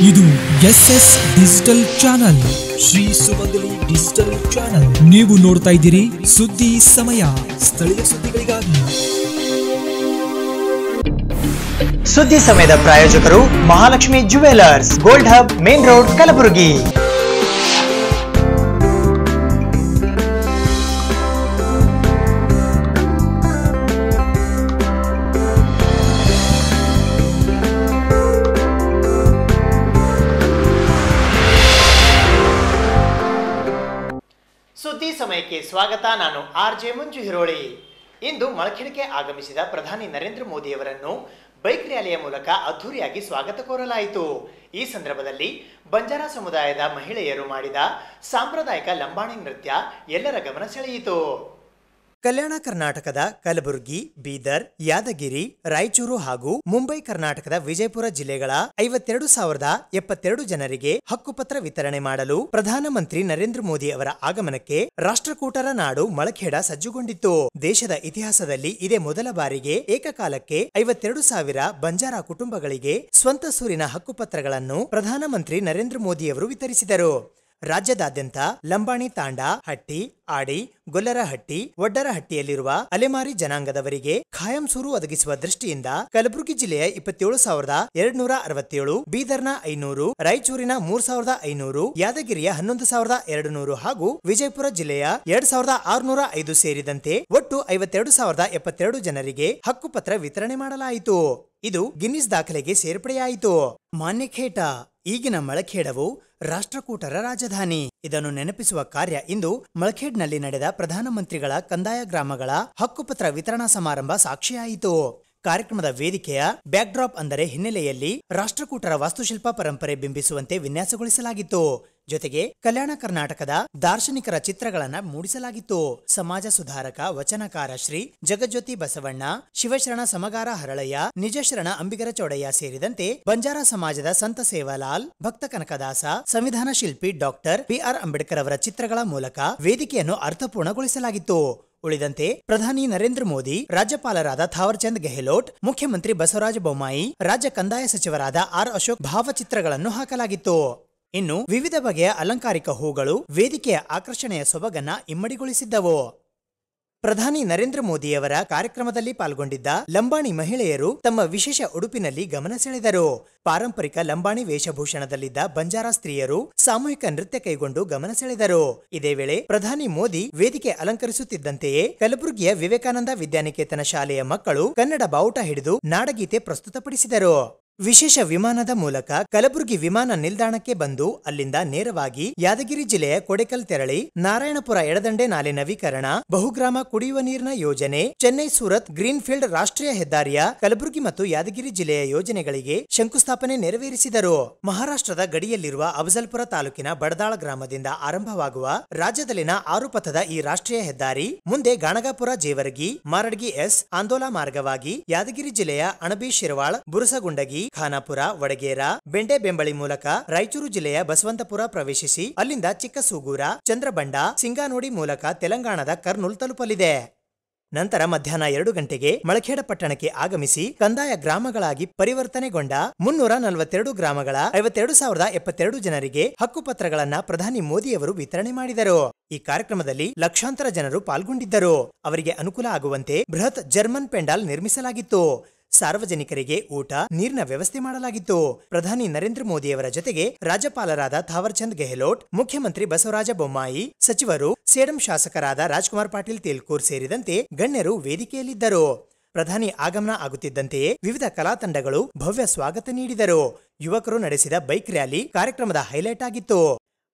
ಇದು SS digital channel, Shri ಸುಮಂಗಲಿ digital channel. ನೀವು ನೋಡ್ತಾ ಇದ್ದೀರಿ ಸುದ್ದಿ ಸಮಯ, ಸ್ಥಳೀಯ ಸುದ್ದಿಗಳಿಗಾಗಿ. ಸುದ್ದಿ ಸಮಯದ ಪ್ರಾಯೋಜಕರು Mahalakshmi jewellers, gold hub, main road, Kalaburagi. ಸುದ್ದಿ ಸಮಯಕ್ಕೆ ಸ್ವಾಗತ. ನಾನು RJ ಮಂಜು ಹಿರೋಳಿ. ಇಂದು ಮಳಖೇಡಕ್ಕೆ ಆಗಮಿಸಿದ ಪ್ರಧಾನಿ ನರೇಂದ್ರ ಮೋದಿಯವರನ್ನು ಬೈಕ್ ರ್ಯಾಲಿಯ ಮೂಲಕ ಅದ್ಧೂರಿಯಾಗಿ ಸ್ವಾಗತ ಕೋರಲಾಯಿತು. ಈ ಸಂದರ್ಭದಲ್ಲಿ ಬಂಜಾರ ಸಮುದಾಯದ ಮಹಿಳೆಯರು ಮಾಡಿದ ಸಾಂಪ್ರದಾಯಿಕ ಲಂಬಾಣಿ ನೃತ್ಯ ಎಲ್ಲರ ಗಮನ ಸೆಳೆಯಿತು. ಕಲ್ಯಾಣ ಕರ್ನಾಟಕದ ಕಲಬುರಗಿ, ಬೀದರ್, ಯಾದಗಿರಿ, ರಾಯಚೂರು ಹಾಗೂ ಮುಂಬೈ ಕರ್ನಾಟಕದ ವಿಜಯಪುರ ಜಿಲ್ಲೆಗಳ 52,072 ಜನರಿಗೆ ಹಕ್ಕುಪತ್ರ ವಿತರಣೆ ಮಾಡಲು ಪ್ರಧಾನಮಂತ್ರಿ ನರೇಂದ್ರ ಮೋದಿ ಅವರ ಆಗಮನಕ್ಕೆ ರಾಷ್ಟ್ರಕೂಟರ ನಾಡು ಮಳಖೇಡ ಸಜ್ಜುಗೊಂಡಿತ್ತು. ದೇಶದ ಇತಿಹಾಸದಲ್ಲಿ ಇದೇ ಮೊದಲ ಬಾರಿಗೆ ಏಕಕಾಲಕ್ಕೆ 52,000 ಬಂಜಾರ ಕುಟುಂಬಗಳಿಗೆ ಸ್ವಂತ ಸೂರಿನ ಹಕ್ಕುಪತ್ರಗಳನ್ನು ಪ್ರಧಾನಮಂತ್ರಿ ನರೇಂದ್ರ ಮೋದಿಯವರು ವಿತರಿಸಿದರು. ರಾಜ್ಯದಾದ್ಯಂತ ಲಂಬಾಣಿ ತಾಂಡ, ಹಟ್ಟಿ, ಆಡಿ, ಗೊಲ್ಲರಹಟ್ಟಿ, ಒಡ್ಡರಹಟ್ಟಿಯಲ್ಲಿರುವ ಅಲೆಮಾರಿ ಜನಾಂಗದವರಿಗೆ ಖಾಯಂ ಸೂರು ಒದಗಿಸುವ ದೃಷ್ಟಿಯಿಂದ ಕಲಬುರಗಿ ಜಿಲ್ಲೆಯ 27,267, ಬೀದರ್ನ 500, ರಾಯಚೂರಿನ 3,500, ಯಾದಗಿರಿಯ 11,200 ಹಾಗೂ ವಿಜಯಪುರ ಜಿಲ್ಲೆಯ 2,605 ಸೇರಿದಂತೆ ಒಟ್ಟು 52,072 ಜನರಿಗೆ ಹಕ್ಕುಪತ್ರ ವಿತರಣೆ ಮಾಡಲಾಯಿತು. ಇದು ಗಿನ್ನಿಸ್ ದಾಖಲೆಗೆ ಸೇರ್ಪಡೆಯಾಯಿತು. ಮಾನ್ಯಖೇಟ, ಈಗಿನ ಮಳಖೇಡವು ರಾಷ್ಟ್ರಕೂಟರ ರಾಜಧಾನಿ. ಇದನ್ನು ನೆನಪಿಸುವ ಕಾರ್ಯ ಇಂದು ಮಳಖೇಡ್ನಲ್ಲಿ ನಡೆದ ಪ್ರಧಾನಮಂತ್ರಿಗಳ ಕಂದಾಯ ಗ್ರಾಮಗಳ ಹಕ್ಕುಪತ್ರ ವಿತರಣಾ ಸಮಾರಂಭ ಸಾಕ್ಷಿಯಾಯಿತು. ಕಾರ್ಯಕ್ರಮದ ವೇದಿಕೆಯ ಬ್ಯಾಕ್ಡ್ರಾಪ್ ಅಂದರೆ ಹಿನ್ನೆಲೆಯಲ್ಲಿ ರಾಷ್ಟ್ರಕೂಟರ ವಾಸ್ತುಶಿಲ್ಪ ಪರಂಪರೆ ಬಿಂಬಿಸುವಂತೆ ವಿನ್ಯಾಸಗೊಳಿಸಲಾಗಿತ್ತು. ಜೊತೆಗೆ ಕಲ್ಯಾಣ ಕರ್ನಾಟಕದ ದಾರ್ಶನಿಕರ ಚಿತ್ರಗಳನ್ನ ಮೂಡಿಸಲಾಗಿತ್ತು. ಸಮಾಜ ಸುಧಾರಕ ವಚನಕಾರ ಶ್ರೀ ಜಗಜ್ಯೋತಿ ಬಸವಣ್ಣ, ಶಿವಶರಣ ಸಮಗಾರ ಹರಳಯ್ಯ, ನಿಜಶರಣ ಅಂಬಿಗರ ಚೌಡಯ್ಯ ಸೇರಿದಂತೆ ಬಂಜಾರ ಸಮಾಜದ ಸಂತ ಸೇವಾಲಾಲ್, ಭಕ್ತ ಕನಕದಾಸ, ಸಂವಿಧಾನ ಶಿಲ್ಪಿ ಡಾಕ್ಟರ್ PR ಅಂಬೇಡ್ಕರ್ ಅವರ ಚಿತ್ರಗಳ ಮೂಲಕ ವೇದಿಕೆಯನ್ನು ಅರ್ಥಪೂರ್ಣಗೊಳಿಸಲಾಗಿತ್ತು. ಉಳಿದಂತೆ ಪ್ರಧಾನಿ ನರೇಂದ್ರ ಮೋದಿ, ರಾಜ್ಯಪಾಲರಾದ ಥಾವರ್ಚಂದ್ ಗೆಹ್ಲೋಟ್, ಮುಖ್ಯಮಂತ್ರಿ ಬಸವರಾಜ ಬೊಮ್ಮಾಯಿ, ರಾಜ್ಯ ಕಂದಾಯ ಸಚಿವರಾದ R ಅಶೋಕ್ ಭಾವಚಿತ್ರಗಳನ್ನು ಹಾಕಲಾಗಿತ್ತು. ಇನ್ನು ವಿವಿಧ ಬಗೆಯ ಅಲಂಕಾರಿಕ ಹೂಗಳು ವೇದಿಕೆಯ ಆಕರ್ಷಣೆಯ ಸೊಬಗನ್ನ ಇಮ್ಮಡಿಗೊಳಿಸಿದ್ದವು. ಪ್ರಧಾನಿ ನರೇಂದ್ರ ಮೋದಿಯವರ ಕಾರ್ಯಕ್ರಮದಲ್ಲಿ ಪಾಲ್ಗೊಂಡಿದ್ದ ಲಂಬಾಣಿ ಮಹಿಳೆಯರು ತಮ್ಮ ವಿಶೇಷ ಉಡುಪಿನಲ್ಲಿ ಗಮನ ಸೆಳೆದರು. ಪಾರಂಪರಿಕ ಲಂಬಾಣಿ ವೇಷಭೂಷಣದಲ್ಲಿದ್ದ ಬಂಜಾರ ಸ್ತ್ರೀಯರು ಸಾಮೂಹಿಕ ನೃತ್ಯ ಕೈಗೊಂಡು ಗಮನ ಸೆಳೆದರು. ಇದೇ ವೇಳೆ ಪ್ರಧಾನಿ ಮೋದಿ ವೇದಿಕೆ ಅಲಂಕರಿಸುತ್ತಿದ್ದಂತೆಯೇ ಕಲಬುರಗಿಯ ವಿವೇಕಾನಂದ ವಿದ್ಯಾನಿಕೇತನ ಶಾಲೆಯ ಮಕ್ಕಳು ಕನ್ನಡ ಬಾವುಟ ಹಿಡಿದು ನಾಡಗೀತೆ ಪ್ರಸ್ತುತಪಡಿಸಿದರು. ವಿಶೇಷ ವಿಮಾನದ ಮೂಲಕ ಕಲಬುರಗಿ ವಿಮಾನ ನಿಲ್ದಾಣಕ್ಕೆ ಬಂದು ಅಲ್ಲಿಂದ ನೇರವಾಗಿ ಯಾದಗಿರಿ ಜಿಲ್ಲೆಯ ಕೊಡೆಕಲ್ ತೆರಳಿ ನಾರಾಯಣಪುರ ಎಡದಂಡೆ ನಾಲೆ ನವೀಕರಣ, ಬಹುಗ್ರಾಮ ಕುಡಿಯುವ ನೀರಿನ ಯೋಜನೆ, ಚೆನ್ನೈ ಸೂರತ್ ಗ್ರೀನ್ ಫೀಲ್ಡ್ ರಾಷ್ಟ್ರೀಯ ಹೆದ್ದಾರಿಯ ಕಲಬುರಗಿ ಮತ್ತು ಯಾದಗಿರಿ ಜಿಲ್ಲೆಯ ಯೋಜನೆಗಳಿಗೆ ಶಂಕುಸ್ಥಾಪನೆ ನೆರವೇರಿಸಿದರು. ಮಹಾರಾಷ್ಟ್ರದ ಗಡಿಯಲ್ಲಿರುವ ಅಫಜಲ್ಪುರ ತಾಲೂಕಿನ ಬಡದಾಳ ಗ್ರಾಮದಿಂದ ಆರಂಭವಾಗುವ ರಾಜ್ಯದಲ್ಲಿನ 6 ಪಥದ ಈ ರಾಷ್ಟ್ರೀಯ ಹೆದ್ದಾರಿ ಮುಂದೆ ಗಾಣಗಾಪುರ, ಜೇವರ್ಗಿ, ಮಾರಡ್ಗಿ ಎಸ್ ಆಂದೋಲಾ ಮಾರ್ಗವಾಗಿ ಯಾದಗಿರಿ ಜಿಲ್ಲೆಯ ಅಣಬಿ, ಶಿರವಾಳ, ಬುರಸಗುಂಡಗಿ, ಖಾನಾಪುರ, ವಡಗೇರ, ಬೆಂಡೆ ಬೆಂಬಳಿ ಮೂಲಕ ರಾಯಚೂರು ಜಿಲ್ಲೆಯ ಬಸವಂತಪುರ ಪ್ರವೇಶಿಸಿ ಅಲ್ಲಿಂದ ಚಿಕ್ಕಸೂಗೂರ, ಚಂದ್ರಬಂಡ, ಸಿಂಗಾನೋಡಿ ಮೂಲಕ ತೆಲಂಗಾಣದ ಕರ್ನೂಲ್ ತಲುಪಲಿದೆ. ನಂತರ ಮಧ್ಯಾಹ್ನ 2 ಗಂಟೆಗೆ ಮಳಖೇಡ ಪಟ್ಟಣಕ್ಕೆ ಆಗಮಿಸಿ ಕಂದಾಯ ಗ್ರಾಮಗಳಾಗಿ ಪರಿವರ್ತನೆಗೊಂಡ 342 ಗ್ರಾಮಗಳ 52,072 ಜನರಿಗೆ ಹಕ್ಕುಪತ್ರಗಳನ್ನ ಪ್ರಧಾನಿ ಮೋದಿಯವರು ವಿತರಣೆ ಮಾಡಿದರು. ಈ ಕಾರ್ಯಕ್ರಮದಲ್ಲಿ ಲಕ್ಷಾಂತರ ಜನರು ಪಾಲ್ಗೊಂಡಿದ್ದರು. ಅವರಿಗೆ ಅನುಕೂಲ ಆಗುವಂತೆ ಬೃಹತ್ ಜರ್ಮನ್ ಪೆಂಡಾಲ್ ನಿರ್ಮಿಸಲಾಗಿತ್ತು. ಸಾರ್ವಜನಿಕರಿಗೆ ಊಟ, ನೀರಿನ ವ್ಯವಸ್ಥೆ ಮಾಡಲಾಗಿತ್ತು. ಪ್ರಧಾನಿ ನರೇಂದ್ರ ಮೋದಿಯವರ ಜೊತೆಗೆ ರಾಜ್ಯಪಾಲರಾದ ಥಾವರ್ಚಂದ್ ಗೆಹ್ಲೋಟ್, ಮುಖ್ಯಮಂತ್ರಿ ಬಸವರಾಜ ಬೊಮ್ಮಾಯಿ, ಸಚಿವರು, ಸೇಡಂ ಶಾಸಕರಾದ ರಾಜ್ಕುಮಾರ್ ಪಾಟೀಲ್ ತೇಲ್ಕೂರ್ ಸೇರಿದಂತೆ ಗಣ್ಯರು ವೇದಿಕೆಯಲ್ಲಿದ್ದರು. ಪ್ರಧಾನಿ ಆಗಮನ ಆಗುತ್ತಿದ್ದಂತೆಯೇ ವಿವಿಧ ಕಲಾ ತಂಡಗಳು ಭವ್ಯ ಸ್ವಾಗತ ನೀಡಿದರು. ಯುವಕರು ನಡೆಸಿದ ಬೈಕ್ ರ್ಯಾಲಿ ಕಾರ್ಯಕ್ರಮದ ಹೈಲೈಟ್ ಆಗಿತ್ತು.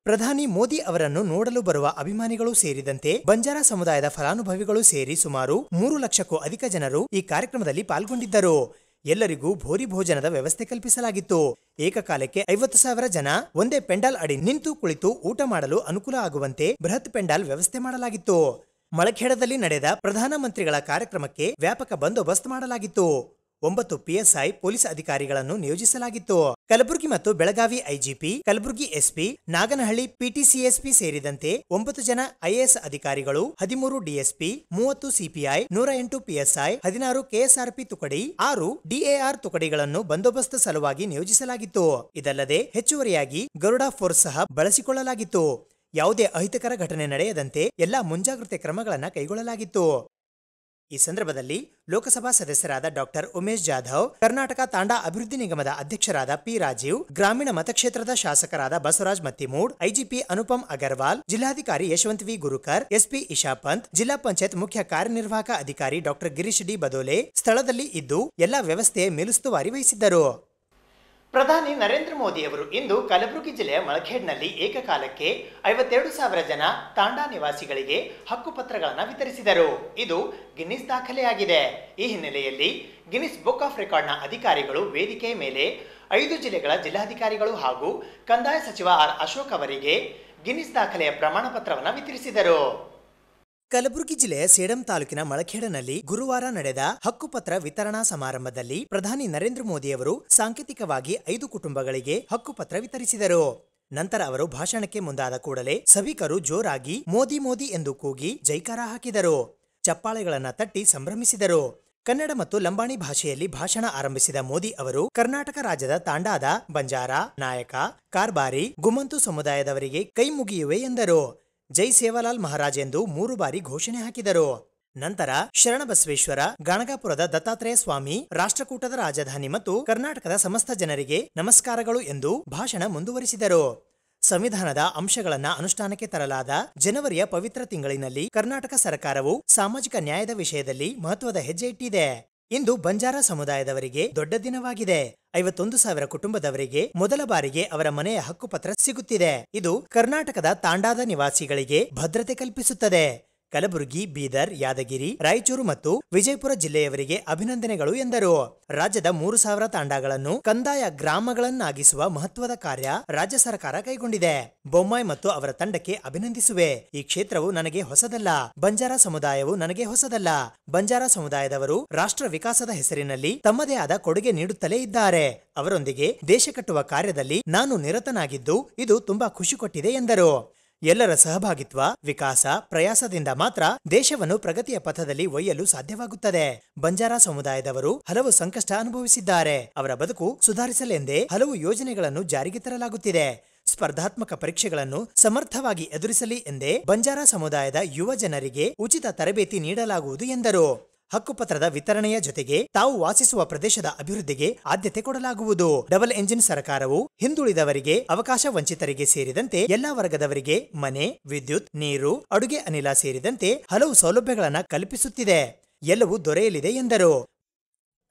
ಪ್ರಧಾನಿ ಮೋದಿ ಅವರನ್ನು ನೋಡಲು ಬರುವ ಅಭಿಮಾನಿಗಳು ಸೇರಿದಂತೆ ಬಂಜಾರ ಸಮುದಾಯದ ಫಲಾನುಭವಿಗಳು ಸೇರಿ ಸುಮಾರು 3 ಲಕ್ಷಕ್ಕೂ ಅಧಿಕ ಜನರು ಈ ಕಾರ್ಯಕ್ರಮದಲ್ಲಿ ಪಾಲ್ಗೊಂಡಿದ್ದರು. ಎಲ್ಲರಿಗೂ ಭೋರಿ ಭೋಜನದ ವ್ಯವಸ್ಥೆ ಕಲ್ಪಿಸಲಾಗಿತ್ತು. ಏಕಕಾಲಕ್ಕೆ 50,000 ಜನ ಒಂದೇ ಪೆಂಡಾಲ್ ಅಡಿ ನಿಂತು ಕುಳಿತು ಊಟ ಮಾಡಲು ಅನುಕೂಲ ಆಗುವಂತೆ ಬೃಹತ್ ಪೆಂಡಾಲ್ ವ್ಯವಸ್ಥೆ ಮಾಡಲಾಗಿತ್ತು. ಮಳಖೇಡದಲ್ಲಿ ನಡೆದ ಪ್ರಧಾನಮಂತ್ರಿಗಳ ಕಾರ್ಯಕ್ರಮಕ್ಕೆ ವ್ಯಾಪಕ ಬಂದೋಬಸ್ತ್ ಮಾಡಲಾಗಿತ್ತು. 9 PSI ಪೊಲೀಸ್ ಅಧಿಕಾರಿಗಳನ್ನು ನಿಯೋಜಿಸಲಾಗಿತ್ತು. ಕಲಬುರಗಿ ಮತ್ತು Belagavi IGP, Kalaburagi SP, Naganahalli PTC SP ಸೇರಿದಂತೆ 9 ಜನ ಐಎಎಸ್ ಅಧಿಕಾರಿಗಳು, 13 ಡಿಎಸ್ಪಿ, 30 ಸಿಪಿಐ, 108 ಪಿಎಸ್ಐ, 16 ಕೆಎಸ್ಆರ್ಪಿ ತುಕಡಿ, 6 ಡಿಎಆರ್ ತುಕಡಿಗಳನ್ನು ಬಂದೋಬಸ್ತ್ ಸಲುವಾಗಿ ನಿಯೋಜಿಸಲಾಗಿತ್ತು. ಇದಲ್ಲದೆ ಹೆಚ್ಚುವರಿಯಾಗಿ ಗರುಡ ಫೋರ್ಸ್ ಸಹ ಬಳಸಿಕೊಳ್ಳಲಾಗಿತ್ತು. ಯಾವುದೇ ಅಹಿತಕರ ಘಟನೆ ನಡೆಯದಂತೆ ಎಲ್ಲಾ ಮುಂಜಾಗ್ರತೆ ಕ್ರಮಗಳನ್ನು ಕೈಗೊಳ್ಳಲಾಗಿತ್ತು. ಈ ಸಂದರ್ಭದಲ್ಲಿ ಲೋಕಸಭಾ ಸದಸ್ಯರಾದ ಡಾಕ್ಟರ್ ಉಮೇಶ್ ಜಾಧವ್, ಕರ್ನಾಟಕ ತಾಂಡಾ ಅಭಿವೃದ್ಧಿ ನಿಗಮದ ಅಧ್ಯಕ್ಷರಾದ ಪಿ ರಾಜೀವ್, ಗ್ರಾಮೀಣ ಮತಕ್ಷೇತ್ರದ ಶಾಸಕರಾದ ಬಸವರಾಜ್ ಮತ್ತಿಮೂಡ್, ಐಜಿಪಿ ಅನುಪಮ್ ಅಗರ್ವಾಲ್, ಜಿಲ್ಲಾಧಿಕಾರಿ ಯಶವಂತ್ ವಿ ಗುರುಕರ್, ಎಸ್ಪಿ ಇಶಾ ಪಂತ್, ಜಿಲ್ಲಾ ಪಂಚಾಯತ್ ಮುಖ್ಯ ಕಾರ್ಯನಿರ್ವಾಹಕ ಅಧಿಕಾರಿ ಡಾಕ್ಟರ್ ಗಿರೀಶ್ ಡಿ ಬದೋಲೆ ಸ್ಥಳದಲ್ಲಿ ಇದ್ದು ಎಲ್ಲಾ ವ್ಯವಸ್ಥೆಯ ಮೇಲುಸ್ತುವಾರಿ ವಹಿಸಿದ್ದರು. ಪ್ರಧಾನಿ ನರೇಂದ್ರ ಮೋದಿ ಅವರು ಇಂದು ಕಲಬುರಗಿ ಜಿಲ್ಲೆಯ ಮಳಖೇಡ್ನಲ್ಲಿ ಏಕಕಾಲಕ್ಕೆ 52,000 ಜನ ತಾಂಡಾ ನಿವಾಸಿಗಳಿಗೆ ಹಕ್ಕುಪತ್ರಗಳನ್ನು ವಿತರಿಸಿದರು. ಇದು ಗಿನ್ನಿಸ್ ದಾಖಲೆಯಾಗಿದೆ. ಈ ಹಿನ್ನೆಲೆಯಲ್ಲಿ ಗಿನ್ನಿಸ್ ಬುಕ್ ಆಫ್ ರೆಕಾರ್ಡ್ನ ಅಧಿಕಾರಿಗಳು ವೇದಿಕೆಯ ಮೇಲೆ 5 ಜಿಲ್ಲೆಗಳ ಜಿಲ್ಲಾಧಿಕಾರಿಗಳು ಹಾಗೂ ಕಂದಾಯ ಸಚಿವ ಆರ್ ಅಶೋಕ್ ಅವರಿಗೆ ಗಿನ್ನಿಸ್ ದಾಖಲೆಯ ಪ್ರಮಾಣ ಪತ್ರವನ್ನು ವಿತರಿಸಿದರು. ಕಲಬುರಗಿ ಜಿಲ್ಲೆಯ ಸೇಡಂ ತಾಲೂಕಿನ ಮಳಖೇಡನಲ್ಲಿ ಗುರುವಾರ ನಡೆದ ಹಕ್ಕುಪತ್ರ ವಿತರಣಾ ಸಮಾರಂಭದಲ್ಲಿ ಪ್ರಧಾನಿ ನರೇಂದ್ರ ಮೋದಿಯವರು ಸಾಂಕೇತಿಕವಾಗಿ 5 ಕುಟುಂಬಗಳಿಗೆ ಹಕ್ಕುಪತ್ರ ವಿತರಿಸಿದರು. ನಂತರ ಅವರು ಭಾಷಣಕ್ಕೆ ಮುಂದಾದ ಕೂಡಲೇ ಸಭಿಕರು ಜೋರಾಗಿ ಮೋದಿ ಮೋದಿ ಎಂದು ಕೂಗಿ ಜೈಕಾರ ಹಾಕಿದರು. ಚಪ್ಪಾಳೆಗಳನ್ನು ತಟ್ಟಿ ಸಂಭ್ರಮಿಸಿದರು. ಕನ್ನಡ ಮತ್ತು ಲಂಬಾಣಿ ಭಾಷೆಯಲ್ಲಿ ಭಾಷಣ ಆರಂಭಿಸಿದ ಮೋದಿ ಅವರು ಕರ್ನಾಟಕ ರಾಜ್ಯದ ತಾಂಡಾದ ಬಂಜಾರ, ನಾಯಕ, ಕಾರ್ಬಾರಿ, ಗುಮಂತು ಸಮುದಾಯದವರಿಗೆ ಕೈ ಮುಗಿಯುವೆ ಎಂದರು. ಜೈ ಸೇವಾಲಾಲ್ ಮಹಾರಾಜ್ ಎಂದು 3 ಬಾರಿ ಘೋಷಣೆ ಹಾಕಿದರು. ನಂತರ ಶರಣಬಸವೇಶ್ವರ, ಗಾಣಗಾಪುರದ ದತ್ತಾತ್ರೇಯ ಸ್ವಾಮಿ, ರಾಷ್ಟ್ರಕೂಟದ ರಾಜಧಾನಿ ಮತ್ತು ಕರ್ನಾಟಕದ ಸಮಸ್ತ ಜನರಿಗೆ ನಮಸ್ಕಾರಗಳು ಎಂದು ಭಾಷಣ ಮುಂದುವರಿಸಿದರು. ಸಂವಿಧಾನದ ಅಂಶಗಳನ್ನು ಅನುಷ್ಠಾನಕ್ಕೆ ತರಲಾದ ಜನವರಿಯ ಪವಿತ್ರ ತಿಂಗಳಿನಲ್ಲಿ ಕರ್ನಾಟಕ ಸರ್ಕಾರವು ಸಾಮಾಜಿಕ ನ್ಯಾಯದ ವಿಷಯದಲ್ಲಿ ಮಹತ್ವದ ಹೆಜ್ಜೆ ಇಟ್ಟಿದೆ. ಇಂದು ಬಂಜಾರ ಸಮುದಾಯದವರಿಗೆ ದೊಡ್ಡ ದಿನವಾಗಿದೆ. 51,000 ಕುಟುಂಬದವರಿಗೆ ಮೊದಲ ಬಾರಿಗೆ ಅವರ ಮನೆಯ ಹಕ್ಕುಪತ್ರ ಸಿಗುತ್ತಿದೆ. ಇದು ಕರ್ನಾಟಕದ ತಾಂಡಾದ ನಿವಾಸಿಗಳಿಗೆ ಭದ್ರತೆ ಕಲ್ಪಿಸುತ್ತದೆ. ಕಲಬುರಗಿ, ಬೀದರ್, ಯಾದಗಿರಿ, ರಾಯಚೂರು ಮತ್ತು ವಿಜಯಪುರ ಜಿಲ್ಲೆಯವರಿಗೆ ಅಭಿನಂದನೆಗಳು ಎಂದರು. ರಾಜ್ಯದ 3,000 ತಾಂಡಾಗಳನ್ನು ಕಂದಾಯ ಗ್ರಾಮಗಳನ್ನಾಗಿಸುವ ಮಹತ್ವದ ಕಾರ್ಯ ರಾಜ್ಯ ಸರ್ಕಾರ ಕೈಗೊಂಡಿದೆ. ಬೊಮ್ಮಾಯಿ ಮತ್ತು ಅವರ ತಂಡಕ್ಕೆ ಅಭಿನಂದಿಸುವೆ. ಈ ಕ್ಷೇತ್ರವು ನನಗೆ ಹೊಸದಲ್ಲ. ಬಂಜಾರ ಸಮುದಾಯವು ನನಗೆ ಹೊಸದಲ್ಲ. ಬಂಜಾರ ಸಮುದಾಯದವರು ರಾಷ್ಟ್ರ ವಿಕಾಸದ ಹೆಸರಿನಲ್ಲಿ ತಮ್ಮದೇ ಆದ ಕೊಡುಗೆ ನೀಡುತ್ತಲೇ ಇದ್ದಾರೆ. ಅವರೊಂದಿಗೆ ದೇಶ ಕಟ್ಟುವ ಕಾರ್ಯದಲ್ಲಿ ನಾನು ನಿರತನಾಗಿದ್ದು ಇದು ತುಂಬಾ ಖುಷಿ ಕೊಟ್ಟಿದೆ ಎಂದರು. ಎಲ್ಲರ ಸಹಭಾಗಿತ್ವ, ವಿಕಾಸ, ಪ್ರಯಾಸದಿಂದ ಮಾತ್ರ ದೇಶವನ್ನು ಪ್ರಗತಿಯ ಪಥದಲ್ಲಿ ಒಯ್ಯಲು ಸಾಧ್ಯವಾಗುತ್ತದೆ. ಬಂಜಾರ ಸಮುದಾಯದವರು ಹಲವು ಸಂಕಷ್ಟ ಅನುಭವಿಸಿದ್ದಾರೆ. ಅವರ ಬದುಕು ಸುಧಾರಿಸಲೆಂದೇ ಹಲವು ಯೋಜನೆಗಳನ್ನು ಜಾರಿಗೆ ತರಲಾಗುತ್ತಿದೆ. ಸ್ಪರ್ಧಾತ್ಮಕ ಪರೀಕ್ಷೆಗಳನ್ನು ಸಮರ್ಥವಾಗಿ ಎದುರಿಸಲಿ ಎಂದೇ ಬಂಜಾರ ಸಮುದಾಯದ ಯುವ ಜನರಿಗೆ ಉಚಿತ ತರಬೇತಿ ನೀಡಲಾಗುವುದು ಎಂದರು. ಹಕ್ಕುಪತ್ರದ ವಿತರಣೆಯ ಜೊತೆಗೆ ತಾವು ವಾಸಿಸುವ ಪ್ರದೇಶದ ಅಭಿವೃದ್ಧಿಗೆ ಆದ್ಯತೆ ಕೊಡಲಾಗುವುದು. ಡಬಲ್ ಎಂಜಿನ್ ಸರ್ಕಾರವು ಹಿಂದುಳಿದವರಿಗೆ, ಅವಕಾಶ ವಂಚಿತರಿಗೆ ಸೇರಿದಂತೆ ಎಲ್ಲಾ ವರ್ಗದವರಿಗೆ ಮನೆ, ವಿದ್ಯುತ್, ನೀರು, ಅಡುಗೆ ಅನಿಲ ಸೇರಿದಂತೆ ಹಲವು ಸೌಲಭ್ಯಗಳನ್ನು ಕಲ್ಪಿಸುತ್ತಿದೆ. ಎಲ್ಲವೂ ದೊರೆಯಲಿದೆ ಎಂದರು.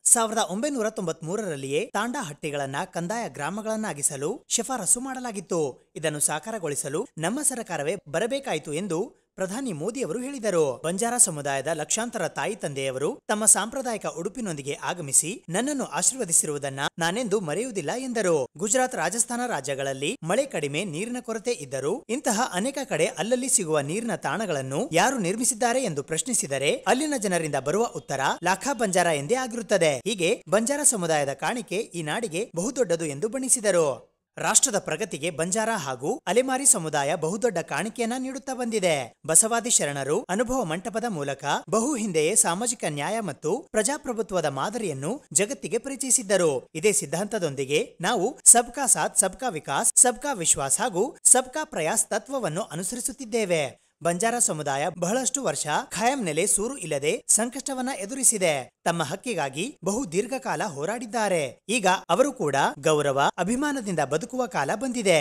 1993ರಲ್ಲಿಯೇ ತಾಂಡಾ ಹಟ್ಟಿಗಳನ್ನ ಕಂದಾಯ ಗ್ರಾಮಗಳನ್ನಾಗಿಸಲು ಶಿಫಾರಸು ಮಾಡಲಾಗಿತ್ತು. ಇದನ್ನು ಸಾಕಾರಗೊಳಿಸಲು ನಮ್ಮ ಸರ್ಕಾರವೇ ಬರಬೇಕಾಯಿತು ಎಂದು ಪ್ರಧಾನಿ ಮೋದಿ ಅವರು ಹೇಳಿದರು. ಬಂಜಾರ ಸಮುದಾಯದ ಲಕ್ಷಾಂತರ ತಾಯಿ ತಂದೆಯವರು ತಮ್ಮ ಸಾಂಪ್ರದಾಯಿಕ ಉಡುಪಿನೊಂದಿಗೆ ಆಗಮಿಸಿ ನನ್ನನ್ನು ಆಶೀರ್ವದಿಸಿರುವುದನ್ನ ನಾನೆಂದೂ ಮರೆಯುವುದಿಲ್ಲ ಎಂದರು. ಗುಜರಾತ್, ರಾಜಸ್ಥಾನ ರಾಜ್ಯಗಳಲ್ಲಿ ಮಳೆ ಕಡಿಮೆ, ನೀರಿನ ಕೊರತೆ ಇದ್ದರೂ ಇಂತಹ ಅನೇಕ ಕಡೆ ಅಲ್ಲಲ್ಲಿ ಸಿಗುವ ನೀರಿನ ತಾಣಗಳನ್ನು ಯಾರು ನಿರ್ಮಿಸಿದ್ದಾರೆ ಎಂದು ಪ್ರಶ್ನಿಸಿದರೆ ಅಲ್ಲಿನ ಜನರಿಂದ ಬರುವ ಉತ್ತರ ಲಾಖಾ ಬಂಜಾರ ಎಂದೇ ಆಗಿರುತ್ತದೆ. ಹೀಗೆ ಬಂಜಾರ ಸಮುದಾಯದ ಕಾಣಿಕೆ ಈ ನಾಡಿಗೆ ಬಹುದೊಡ್ಡದು ಎಂದು ಬಣ್ಣಿಸಿದರು. ರಾಷ್ಟ್ರದ ಪ್ರಗತಿಗೆ ಬಂಜಾರ ಹಾಗೂ ಅಲೆಮಾರಿ ಸಮುದಾಯ ಬಹುದೊಡ್ಡ ಕಾಣಿಕೆಯನ್ನ ನೀಡುತ್ತಾ ಬಂದಿದೆ. ಬಸವಾದಿ ಶರಣರು ಅನುಭವ ಮಂಟಪದ ಮೂಲಕ ಬಹು ಹಿಂದೆಯೇ ಸಾಮಾಜಿಕ ನ್ಯಾಯ ಮತ್ತು ಪ್ರಜಾಪ್ರಭುತ್ವದ ಮಾದರಿಯನ್ನು ಜಗತ್ತಿಗೆ ಪರಿಚಯಿಸಿದ್ದರು. ಇದೇ ಸಿದ್ಧಾಂತದೊಂದಿಗೆ ನಾವು ಸಬ್ಕಾ ಸಾಥ್, ಸಬ್ಕಾ ವಿಕಾಸ್, ಸಬ್ಕಾ ವಿಶ್ವಾಸ್ ಹಾಗೂ ಸಬ್ಕಾ ಪ್ರಯಾಸ್ ತತ್ವವನ್ನು ಅನುಸರಿಸುತ್ತಿದ್ದೇವೆ. ಬಂಜಾರ ಸಮುದಾಯ ಬಹಳಷ್ಟು ವರ್ಷ ಖಾಯಂ ನೆಲೆ ಸೂರು ಇಲ್ಲದೆ ಸಂಕಷ್ಟವನ್ನ ಎದುರಿಸಿದೆ. ತಮ್ಮ ಹಕ್ಕಿಗಾಗಿ ಬಹು ದೀರ್ಘಕಾಲ ಹೋರಾಡಿದ್ದಾರೆ. ಈಗ ಅವರು ಕೂಡ ಗೌರವ, ಅಭಿಮಾನದಿಂದ ಬದುಕುವ ಕಾಲ ಬಂದಿದೆ.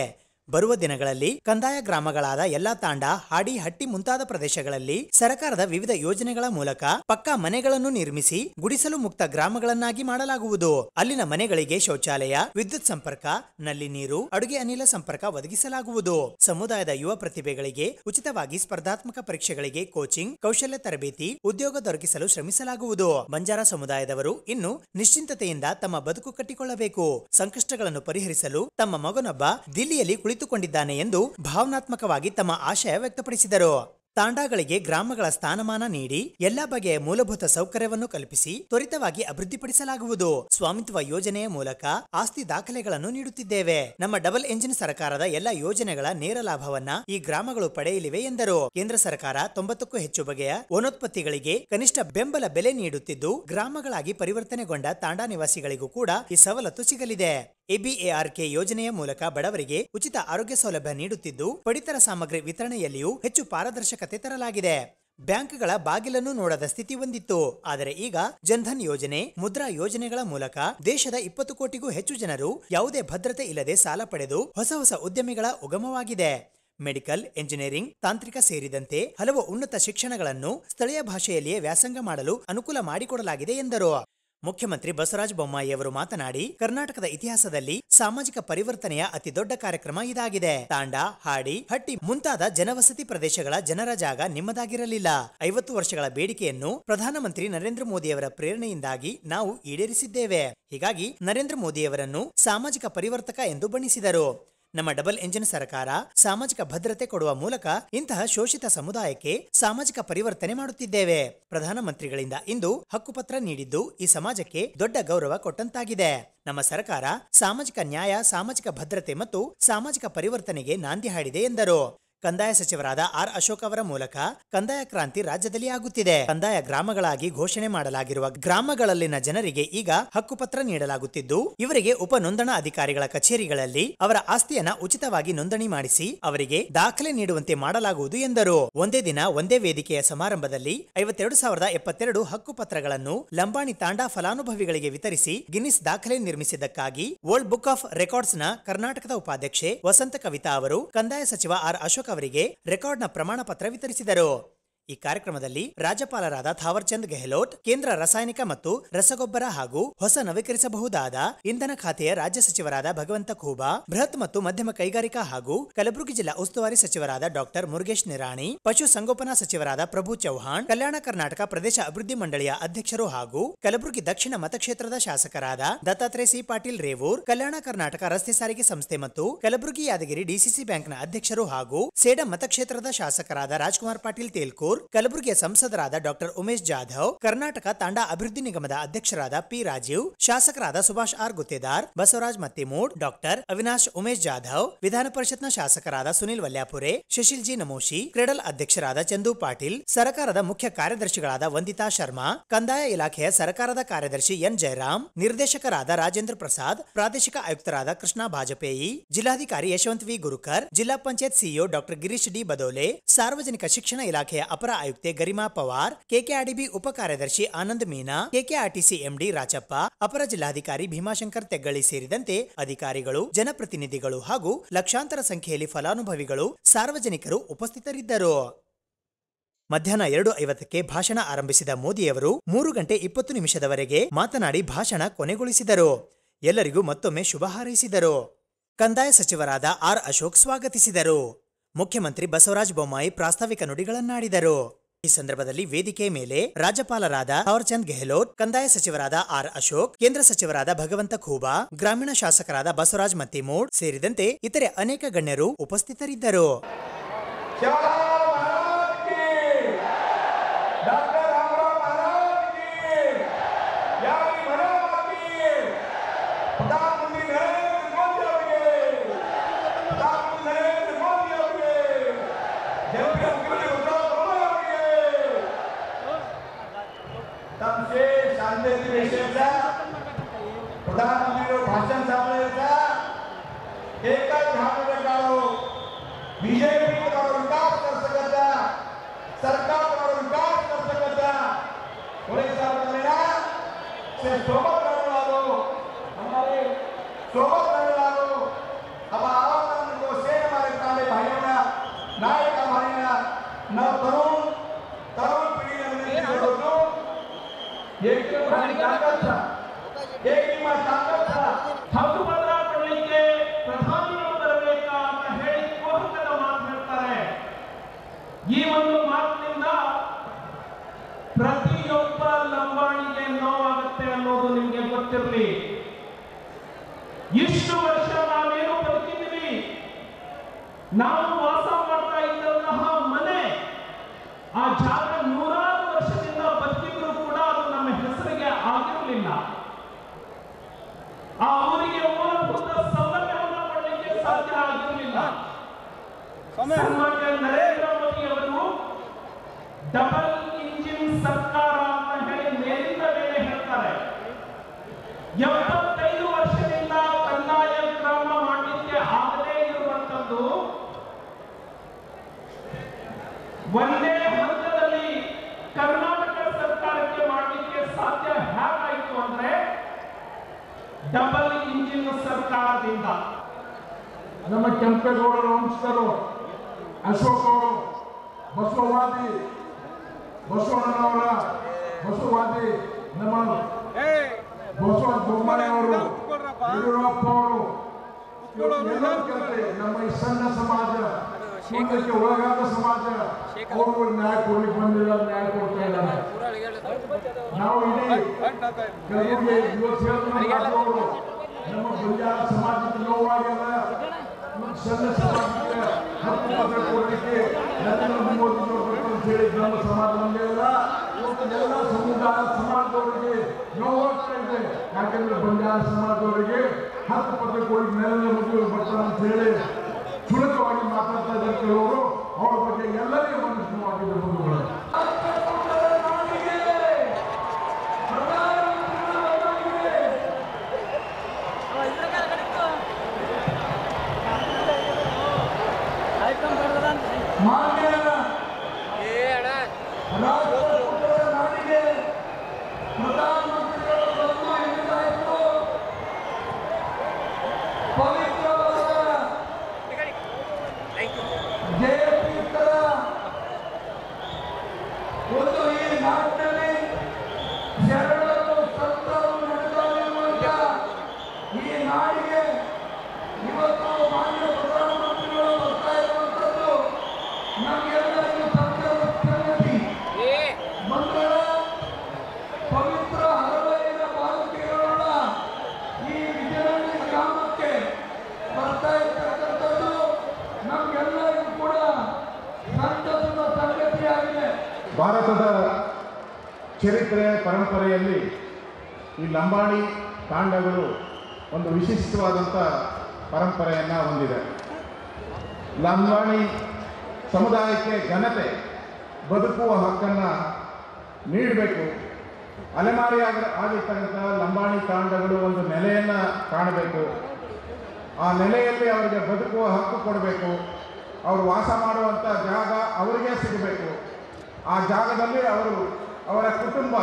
ಬರುವ ದಿನಗಳಲ್ಲಿ ಕಂದಾಯ ಗ್ರಾಮಗಳಾದ ಎಲ್ಲಾ ತಾಂಡ, ಹಾಡಿ, ಹಟ್ಟಿ ಮುಂತಾದ ಪ್ರದೇಶಗಳಲ್ಲಿ ಸರ್ಕಾರದ ವಿವಿಧ ಯೋಜನೆಗಳ ಮೂಲಕ ಪಕ್ಕಾ ಮನೆಗಳನ್ನು ನಿರ್ಮಿಸಿ ಗುಡಿಸಲು ಮುಕ್ತ ಗ್ರಾಮಗಳನ್ನಾಗಿ ಮಾಡಲಾಗುವುದು. ಅಲ್ಲಿನ ಮನೆಗಳಿಗೆ ಶೌಚಾಲಯ, ವಿದ್ಯುತ್ ಸಂಪರ್ಕ, ನಲ್ಲಿ ನೀರು, ಅಡುಗೆ ಅನಿಲ ಸಂಪರ್ಕ ಒದಗಿಸಲಾಗುವುದು. ಸಮುದಾಯದ ಯುವ ಪ್ರತಿಭೆಗಳಿಗೆ ಉಚಿತವಾಗಿ ಸ್ಪರ್ಧಾತ್ಮಕ ಪರೀಕ್ಷೆಗಳಿಗೆ ಕೋಚಿಂಗ್, ಕೌಶಲ್ಯ ತರಬೇತಿ, ಉದ್ಯೋಗ ದೊರಕಿಸಲು ಶ್ರಮಿಸಲಾಗುವುದು. ಬಂಜಾರ ಸಮುದಾಯದವರು ಇನ್ನು ನಿಶ್ಚಿಂತತೆಯಿಂದ ತಮ್ಮ ಬದುಕು ಕಟ್ಟಿಕೊಳ್ಳಬೇಕು. ಸಂಕಷ್ಟಗಳನ್ನು ಪರಿಹರಿಸಲು ತಮ್ಮ ಮಗನೊಬ್ಬ ದಿಲ್ಲಿಯಲ್ಲಿ ಕುಳಿತುಕೊಂಡಿದ್ದಾನೆ ಎಂದು ಭಾವನಾತ್ಮಕವಾಗಿ ತಮ್ಮ ಆಶಯ ವ್ಯಕ್ತಪಡಿಸಿದರು. ತಾಂಡಾಗಳಿಗೆ ಗ್ರಾಮಗಳ ಸ್ಥಾನಮಾನ ನೀಡಿ ಎಲ್ಲಾ ಬಗೆಯ ಮೂಲಭೂತ ಸೌಕರ್ಯವನ್ನು ಕಲ್ಪಿಸಿ ತ್ವರಿತವಾಗಿ ಅಭಿವೃದ್ಧಿಪಡಿಸಲಾಗುವುದು. ಸ್ವಾಮಿತ್ವ ಯೋಜನೆಯ ಮೂಲಕ ಆಸ್ತಿ ದಾಖಲೆಗಳನ್ನು ನೀಡುತ್ತಿದ್ದೇವೆ. ನಮ್ಮ ಡಬಲ್ ಎಂಜಿನ್ ಸರ್ಕಾರದ ಎಲ್ಲಾ ಯೋಜನೆಗಳ ನೇರ ಲಾಭವನ್ನ ಈ ಗ್ರಾಮಗಳು ಪಡೆಯಲಿವೆ ಎಂದರು. ಕೇಂದ್ರ ಸರ್ಕಾರ 90ಕ್ಕೂ ಹೆಚ್ಚು ಬಗೆಯ ವನೋತ್ಪತ್ತಿಗಳಿಗೆ ಕನಿಷ್ಠ ಬೆಂಬಲ ಬೆಲೆ ನೀಡುತ್ತಿದ್ದು, ಗ್ರಾಮಗಳಾಗಿ ಪರಿವರ್ತನೆಗೊಂಡ ತಾಂಡಾ ನಿವಾಸಿಗಳಿಗೂ ಕೂಡ ಈ ಸವಲತ್ತು ಸಿಗಲಿದೆ. ಎಬಿಎಆರ್ಕೆ ಯೋಜನೆಯ ಮೂಲಕ ಬಡವರಿಗೆ ಉಚಿತ ಆರೋಗ್ಯ ಸೌಲಭ್ಯ ನೀಡುತ್ತಿದ್ದು, ಪಡಿತರ ಸಾಮಗ್ರಿ ವಿತರಣೆಯಲ್ಲಿಯೂ ಹೆಚ್ಚು ಪಾರದರ್ಶಕತೆ ತರಲಾಗಿದೆ. ಬ್ಯಾಂಕ್ಗಳ ಬಾಗಿಲನ್ನು ನೋಡದ ಸ್ಥಿತಿ ಹೊಂದಿತ್ತು. ಆದರೆ ಈಗ ಜನ್ಧನ್ ಯೋಜನೆ, ಮುದ್ರಾ ಯೋಜನೆಗಳ ಮೂಲಕ ದೇಶದ 20 ಕೋಟಿಗೂ ಹೆಚ್ಚು ಜನರು ಯಾವುದೇ ಭದ್ರತೆ ಇಲ್ಲದೆ ಸಾಲ ಪಡೆದು ಹೊಸ ಉದ್ಯಮಿಗಳ ಉಗಮವಾಗಿದೆ. ಮೆಡಿಕಲ್, ಎಂಜಿನಿಯರಿಂಗ್, ತಾಂತ್ರಿಕ ಸೇರಿದಂತೆ ಹಲವು ಉನ್ನತ ಶಿಕ್ಷಣಗಳನ್ನು ಸ್ಥಳೀಯ ಭಾಷೆಯಲ್ಲಿಯೇ ವ್ಯಾಸಂಗ ಮಾಡಲು ಅನುಕೂಲ ಮಾಡಿಕೊಡಲಾಗಿದೆ ಎಂದರು. ಮುಖ್ಯಮಂತ್ರಿ ಬಸವರಾಜ ಬೊಮ್ಮಾಯಿ ಅವರು ಮಾತನಾಡಿ, ಕರ್ನಾಟಕದ ಇತಿಹಾಸದಲ್ಲಿ ಸಾಮಾಜಿಕ ಪರಿವರ್ತನೆಯ ಅತಿ ದೊಡ್ಡ ಕಾರ್ಯಕ್ರಮ ಇದಾಗಿದೆ. ತಾಂಡಾ, ಹಾಡಿ, ಹಟ್ಟಿ ಮುಂತಾದ ಜನವಸತಿ ಪ್ರದೇಶಗಳ ಜನರ ಜಾಗ ನಿಮ್ಮದಾಗಿರಲಿಲ್ಲ. 50 ವರ್ಷಗಳ ಬೇಡಿಕೆಯನ್ನು ಪ್ರಧಾನಮಂತ್ರಿ ನರೇಂದ್ರ ಮೋದಿಯವರ ಪ್ರೇರಣೆಯಿಂದಾಗಿ ನಾವು ಈಡೇರಿಸಿದ್ದೇವೆ. ಹೀಗಾಗಿ ನರೇಂದ್ರ ಮೋದಿಯವರನ್ನು ಸಾಮಾಜಿಕ ಪರಿವರ್ತಕ ಎಂದು ಬಣ್ಣಿಸಿದರು. ನಮ್ಮ ಡಬಲ್ ಎಂಜಿನ್ ಸರ್ಕಾರ ಸಾಮಾಜಿಕ ಭದ್ರತೆ ಕೊಡುವ ಮೂಲಕ ಇಂತಹ ಶೋಷಿತ ಸಮುದಾಯಕ್ಕೆ ಸಾಮಾಜಿಕ ಪರಿವರ್ತನೆ ಮಾಡುತ್ತಿದ್ದೇವೆ. ಪ್ರಧಾನಮಂತ್ರಿಗಳಿಂದ ಇಂದು ಹಕ್ಕುಪತ್ರ ನೀಡಿದ್ದು ಈ ಸಮಾಜಕ್ಕೆ ದೊಡ್ಡ ಗೌರವ ಕೊಟ್ಟಂತಾಗಿದೆ. ನಮ್ಮ ಸರ್ಕಾರ ಸಾಮಾಜಿಕ ನ್ಯಾಯ, ಸಾಮಾಜಿಕ ಭದ್ರತೆ ಮತ್ತು ಸಾಮಾಜಿಕ ಪರಿವರ್ತನೆಗೆ ನಾಂದಿ ಹಾಡಿದೆ ಎಂದರು. ಕಂದಾಯ ಸಚಿವರಾದ ಆರ್ ಅಶೋಕ್ ಅವರ ಮೂಲಕ ಕಂದಾಯ ಕ್ರಾಂತಿ ರಾಜ್ಯದಲ್ಲಿ ಆಗುತ್ತಿದೆ. ಕಂದಾಯ ಗ್ರಾಮಗಳಾಗಿ ಘೋಷಣೆ ಮಾಡಲಾಗಿರುವ ಗ್ರಾಮಗಳಲ್ಲಿನ ಜನರಿಗೆ ಈಗ ಹಕ್ಕುಪತ್ರ ನೀಡಲಾಗುತ್ತಿದ್ದು, ಇವರಿಗೆ ಉಪ ನೋಂದಣಾ ಅಧಿಕಾರಿಗಳ ಕಚೇರಿಗಳಲ್ಲಿ ಅವರ ಆಸ್ತಿಯನ್ನ ಉಚಿತವಾಗಿ ನೋಂದಣಿ ಮಾಡಿಸಿ ಅವರಿಗೆ ದಾಖಲೆ ನೀಡುವಂತೆ ಮಾಡಲಾಗುವುದು ಎಂದರು. ಒಂದೇ ದಿನ ಒಂದೇ ವೇದಿಕೆಯ ಸಮಾರಂಭದಲ್ಲಿ 52,072 ಹಕ್ಕುಪತ್ರಗಳನ್ನು ಲಂಬಾಣಿ ತಾಂಡಾ ಫಲಾನುಭವಿಗಳಿಗೆ ವಿತರಿಸಿ ಗಿನ್ನಿಸ್ ದಾಖಲೆ ನಿರ್ಮಿಸಿದ್ದಕ್ಕಾಗಿ ವರ್ಲ್ಡ್ ಬುಕ್ ಆಫ್ ರೆಕಾರ್ಡ್ಸ್ನ ಕರ್ನಾಟಕದ ಉಪಾಧ್ಯಕ್ಷೆ ವಸಂತ ಕವಿತಾ ಅವರು ಕಂದಾಯ ಸಚಿವ ಆರ್ ಅಶೋಕ್ ಅವರಿಗೆ ರೆಕಾರ್ಡ್ನ ಪ್ರಮಾಣ ಪತ್ರ ವಿತರಿಸಿದರು. ಈ ಕಾರ್ಯಕ್ರಮದಲ್ಲಿ ರಾಜ್ಯಪಾಲರಾದ ಥಾವರ್ಚಂದ್ ಗೆಹ್ಲೋಟ್, ಕೇಂದ್ರ ರಾಸಾಯನಿಕ ಮತ್ತು ರಸಗೊಬ್ಬರ ಹಾಗೂ ಹೊಸ ನವೀಕರಿಸಬಹುದಾದ ಇಂಧನ ಖಾತೆಯ ರಾಜ್ಯ ಸಚಿವರಾದ ಭಗವಂತ ಖೂಬಾ, ಬೃಹತ್ ಮತ್ತು ಮಧ್ಯಮ ಕೈಗಾರಿಕಾ ಹಾಗೂ ಕಲಬುರಗಿ ಜಿಲ್ಲಾ ಉಸ್ತುವಾರಿ ಸಚಿವರಾದ ಡಾಕ್ಟರ್ ಮುರುಗೇಶ್ ನಿರಾಣಿ, ಪಶು ಸಂಗೋಪನಾ ಸಚಿವರಾದ ಪ್ರಭು ಚೌಹಾಣ್, ಕಲ್ಯಾಣ ಕರ್ನಾಟಕ ಪ್ರದೇಶ ಅಭಿವೃದ್ಧಿ ಮಂಡಳಿಯ ಅಧ್ಯಕ್ಷರು ಹಾಗೂ ಕಲಬುರಗಿ ದಕ್ಷಿಣ ಮತಕ್ಷೇತ್ರದ ಶಾಸಕರಾದ ದತ್ತಾತ್ರೇಯ ಸಿ ಪಾಟೀಲ್ ರೇವೂರ್, ಕಲ್ಯಾಣ ಕರ್ನಾಟಕ ರಸ್ತೆ ಸಾರಿಗೆ ಸಂಸ್ಥೆ ಮತ್ತು ಕಲಬುರಗಿ ಯಾದಗಿರಿ ಡಿಸಿಸಿ ಬ್ಯಾಂಕ್ನ ಅಧ್ಯಕ್ಷರು ಹಾಗೂ ಸೇಡಂ ಮತಕ್ಷೇತ್ರದ ಶಾಸಕರಾದ ರಾಜ್ಕುಮಾರ್ ಪಾಟೀಲ್ ತೇಲ್ಕೂರ್, ಕಲಬುರಗಿಯ ಸಂಸದರಾದ ಡಾಕ್ಟರ್ ಉಮೇಶ್ ಜಾಧವ್, ಕರ್ನಾಟಕ ತಾಂಡಾ ಅಭಿವೃದ್ಧಿ ನಿಗಮದ ಅಧ್ಯಕ್ಷರಾದ ಪಿ ರಾಜೀವ್, ಶಾಸಕರಾದ ಸುಭಾಷ್ ಆರ್ ಗುತ್ತೇದಾರ್, ಬಸವರಾಜ್ ಮತ್ತಿಮೂಡ್, ಡಾಕ್ಟರ್ ಅವಿನಾಶ್ ಉಮೇಶ್ ಜಾಧವ್, ವಿಧಾನ ಪರಿಷತ್ನ ಶಾಸಕರಾದ ಸುನಿಲ್ ವಲ್ಯಾಪುರೆ, ಶಶಿಲ್ ಜಿ ನಮೋಶಿ, ಕ್ರೆಡಲ್ ಅಧ್ಯಕ್ಷರಾದ ಚಂದು ಪಾಟೀಲ್, ಸರ್ಕಾರದ ಮುಖ್ಯ ಕಾರ್ಯದರ್ಶಿಗಳಾದ ವಂದಿತಾ ಶರ್ಮಾ, ಕಂದಾಯ ಇಲಾಖೆಯ ಸರ್ಕಾರದ ಕಾರ್ಯದರ್ಶಿ ಎನ್ ಜಯರಾಮ್, ನಿರ್ದೇಶಕರಾದ ರಾಜೇಂದ್ರ ಪ್ರಸಾದ್, ಪ್ರಾದೇಶಿಕ ಆಯುಕ್ತರಾದ ಕೃಷ್ಣ ಬಾಜಪೇಯಿ, ಜಿಲ್ಲಾಧಿಕಾರಿ ಯಶವಂತ್ ವಿ ಗುರುಕರ್, ಜಿಲ್ಲಾ panchayat CEO doctor Girish D Badole, ಸಾರ್ವಜನಿಕ ಶಿಕ್ಷಣ ಇಲಾಖೆಯ ಅಪರ ಆಯುಕ್ತೆ ಗರಿಮಾ ಪವಾರ್, ಕೆಕೆಆರ್ಡಿಬಿ ಉಪ ಕಾರ್ಯದರ್ಶಿ ಆನಂದ್ ಮೀನಾ, ಕೆಕೆಆರ್ಟಿಸಿ ಎಂಡಿ ರಾಚಪ್ಪ, ಅಪರ ಜಿಲ್ಲಾಧಿಕಾರಿ ಭೀಮಾಶಂಕರ್ ತೆಗ್ಗಳಿ ಸೇರಿದಂತೆ ಅಧಿಕಾರಿಗಳು, ಜನಪ್ರತಿನಿಧಿಗಳು ಹಾಗೂ ಲಕ್ಷಾಂತರ ಸಂಖ್ಯೆಯಲ್ಲಿ ಫಲಾನುಭವಿಗಳು, ಸಾರ್ವಜನಿಕರು ಉಪಸ್ಥಿತರಿದ್ದರು. ಮಧ್ಯಾಹ್ನ 2:50ಕ್ಕೆ ಭಾಷಣ ಆರಂಭಿಸಿದ ಮೋದಿಯವರು 3 ಗಂಟೆ 20 ನಿಮಿಷದವರೆಗೆ ಮಾತನಾಡಿ ಭಾಷಣ ಕೊನೆಗೊಳಿಸಿದರು. ಎಲ್ಲರಿಗೂ ಮತ್ತೊಮ್ಮೆ ಶುಭ ಹಾರೈಸಿದರು. ಕಂದಾಯ ಸಚಿವರಾದ ಆರ್ ಅಶೋಕ್ ಸ್ವಾಗತಿಸಿದರು. ಮುಖ್ಯಮಂತ್ರಿ ಬಸವರಾಜ ಬೊಮ್ಮಾಯಿ ಪ್ರಾಸ್ತಾವಿಕ ನುಡಿಗಳನ್ನಾಡಿದರು. ಈ ಸಂದರ್ಭದಲ್ಲಿ ವೇದಿಕೆ ಮೇಲೆ ರಾಜ್ಯಪಾಲರಾದ ಥಾವರ್ಚಂದ್ ಗೆಹ್ಲೋಟ್, ಕಂದಾಯ ಸಚಿವರಾದ ಆರ್ ಅಶೋಕ್, ಕೇಂದ್ರ ಸಚಿವರಾದ ಭಗವಂತ ಖೂಬಾ, ಗ್ರಾಮೀಣ ಶಾಸಕರಾದ ಬಸವರಾಜ್ ಮತ್ತಿಮೂಡ್ ಸೇರಿದಂತೆ ಇತರೆ ಅನೇಕ ಗಣ್ಯರು ಉಪಸ್ಥಿತರಿದ್ದರು. प्रधानमंत्री भाषण एक बीजेपी विकास कर सकता, सरकार विकास कर सकता, सोबत रहने वालों, हमारे सोबत रहने वालों, अब आओ से हमारे ताले भाइयों ना, नायक हमारे ना, न तरुण पीढ़ी एक ताकत था, एक ताकत था. ಹಕ್ಕುಪತ್ರ ಕೊಡಲಿಕ್ಕೆ ಪ್ರಧಾನಿಗಳು ಬರಬೇಕಾ ಅಂತ ಹೇಳಿ ಕೋಪದ ಮಾತು ಹೇಳ್ತಾರೆ. ಈ ಒಂದು ಮಾತಿನಿಂದ ಪ್ರತಿಯೊಬ್ಬ ಲಂಬಾಣಿಗೆ ನೋವಾಗುತ್ತೆ ಅನ್ನೋದು ನಿಮಗೆ ಗೊತ್ತಿರಲಿ. ಇಷ್ಟು ವರ್ಷ ನಾವೇನು ಬದುಕಿದ್ದೀವಿ, ನಾವು ವಾಸ ಮಾಡ್ತಾ ಇದ್ದಂತಹ ಮನೆ ಆ ಜಾಗ ನೂರಾರು ವರ್ಷದಿಂದ ಬದುಕಿದ್ರು ಕೂಡ ಅದು ನಮ್ಮ ಹೆಸರಿಗೆ ಆಗಿರಲಿಲ್ಲ. ಆ ಊರಿಗೆ ಮೂಲಭೂತ ಸೌಲಭ್ಯವನ್ನು ಕೊಡಲಿಕ್ಕೆ ಸಾಧ್ಯ ಆಗಿರಲಿಲ್ಲ. ಸನ್ಮಾನ್ಯ ನರೇಂದ್ರ ಮೋದಿ ಅವರು ಡಬಲ್ ಇಂಜಿನ್ ಸರ್ಕಾರ ಅಂತ ಹೇಳಿ ಮೇಲಿಂದ ಮೇಲೆ ಹೇಳ್ತಾರೆ. 75 ವರ್ಷದಿಂದ ಕಂದಾಯ ಕ್ರಮ ಮಾಡಲಿಕ್ಕೆ ಆಗದೇ ಇರುವಂತದ್ದು ಒಂದೇ ಹಂತದಲ್ಲಿ ಕರ್ನಾಟಕ ಸರ್ಕಾರಕ್ಕೆ ಮಾಡಲಿಕ್ಕೆ ಸಾಧ್ಯ ಹೇಗಾಯಿತು ಅಂದ್ರೆ ಡಬಲ್ ಇಂಜಿನ್ ಸರ್ಕಾರದಿಂದ. ನಮ್ಮ ಕೆಂಪೇಗೌಡರ ವಂಶಸ್ಥರು ಅಶೋಕ್ ಅವರು ಬಸವವಾದಿ, ಬಸವಣ್ಣನವರ ಬಸವವಾದಿ, ನಮ್ಮ ಬಸವ ಬೊಮ್ಮಾಯಿ ಅವರು, ಯಡಿಯೂರಪ್ಪ ಅವರು, ನಮ್ಮ ಈ ಸಣ್ಣ ಸಮಾಜ, ಶೋಧಕ್ಕೆ ಒಳಗಾದ ಸಮಾಜ, ಅವರು ನ್ಯಾಯ ಕೊಡ್ಲಿಕ್ಕೆ ಬಂದಿಲ್ಲ, ನ್ಯಾಯ ಕೊಡ್ತಾ ಇದ್ದಾರೆ. ನಾವು ಇಡೀ ಕೆಲವರಿಗೆ ಇವತ್ತು ನಮ್ಮ ಬಂಜಾರ ಸಮಾಜಕ್ಕೆ ನೋವಾಗ್ಯದ, ಸಣ್ಣ ಸಮಾಜಕ್ಕೆ ಹಕ್ಕು ಪತ್ರ ಕೊಡಲಿಕ್ಕೆ ನರೇಂದ್ರ ಮೋದಿ ಅಂತ ಹೇಳಿ ನಮ್ಮ ಸಮಾಜ ಒಂದೇ ಅಲ್ಲ, ಇವತ್ತು ಎಲ್ಲ ಸಮುದಾಯ ಸಮಾಜದವರಿಗೆ ನೋವಾಗ್ತಾ ಇದೆ. ಯಾಕಂದ್ರೆ ಬಂಜಾರ ಸಮಾಜದವರಿಗೆ ಹಕ್ಕು ಪತ್ರ ಕೊಡಲಿಕ್ಕೆ ನರೇಂದ್ರ ಮೋದಿ ಬರ್ತಾರೆ ಅಂತ ಹೇಳಿ ಕ್ಷುಲ್ಲಕವಾಗಿ ಮಾತಾಡ್ತಾ ಇದ್ದಾರೆ ಕೆಲವರು. ಅವರ ಬಗ್ಗೆ ಎಲ್ಲರಿಗೂ ಮನಸ್ಸಿನವಾಗಿದೆ ಬಂಧುಗಳು. ಭಾರತದ ಚರಿತ್ರೆ ಪರಂಪರೆಯಲ್ಲಿ ಈ ಲಂಬಾಣಿ ತಾಂಡಗಳು ಒಂದು ವಿಶಿಷ್ಟವಾದಂಥ ಪರಂಪರೆಯನ್ನು ಹೊಂದಿದೆ. ಲಂಬಾಣಿ ಸಮುದಾಯಕ್ಕೆ ಘನತೆ, ಬದುಕುವ ಹಕ್ಕನ್ನು ನೀಡಬೇಕು. ಆಗಿರ್ತಕ್ಕಂಥ ಲಂಬಾಣಿ ತಾಂಡಗಳು ಒಂದು ನೆಲೆಯನ್ನು ಕಾಣಬೇಕು. ಆ ನೆಲೆಯಲ್ಲಿ ಅವರಿಗೆ ಬದುಕುವ ಹಕ್ಕು ಕೊಡಬೇಕು. ಅವರು ವಾಸ ಮಾಡುವಂಥ ಜಾಗ ಅವರಿಗೆ ಸಿಗಬೇಕು. ಆ ಜಾಗದಲ್ಲಿ ಅವರ ಕುಟುಂಬ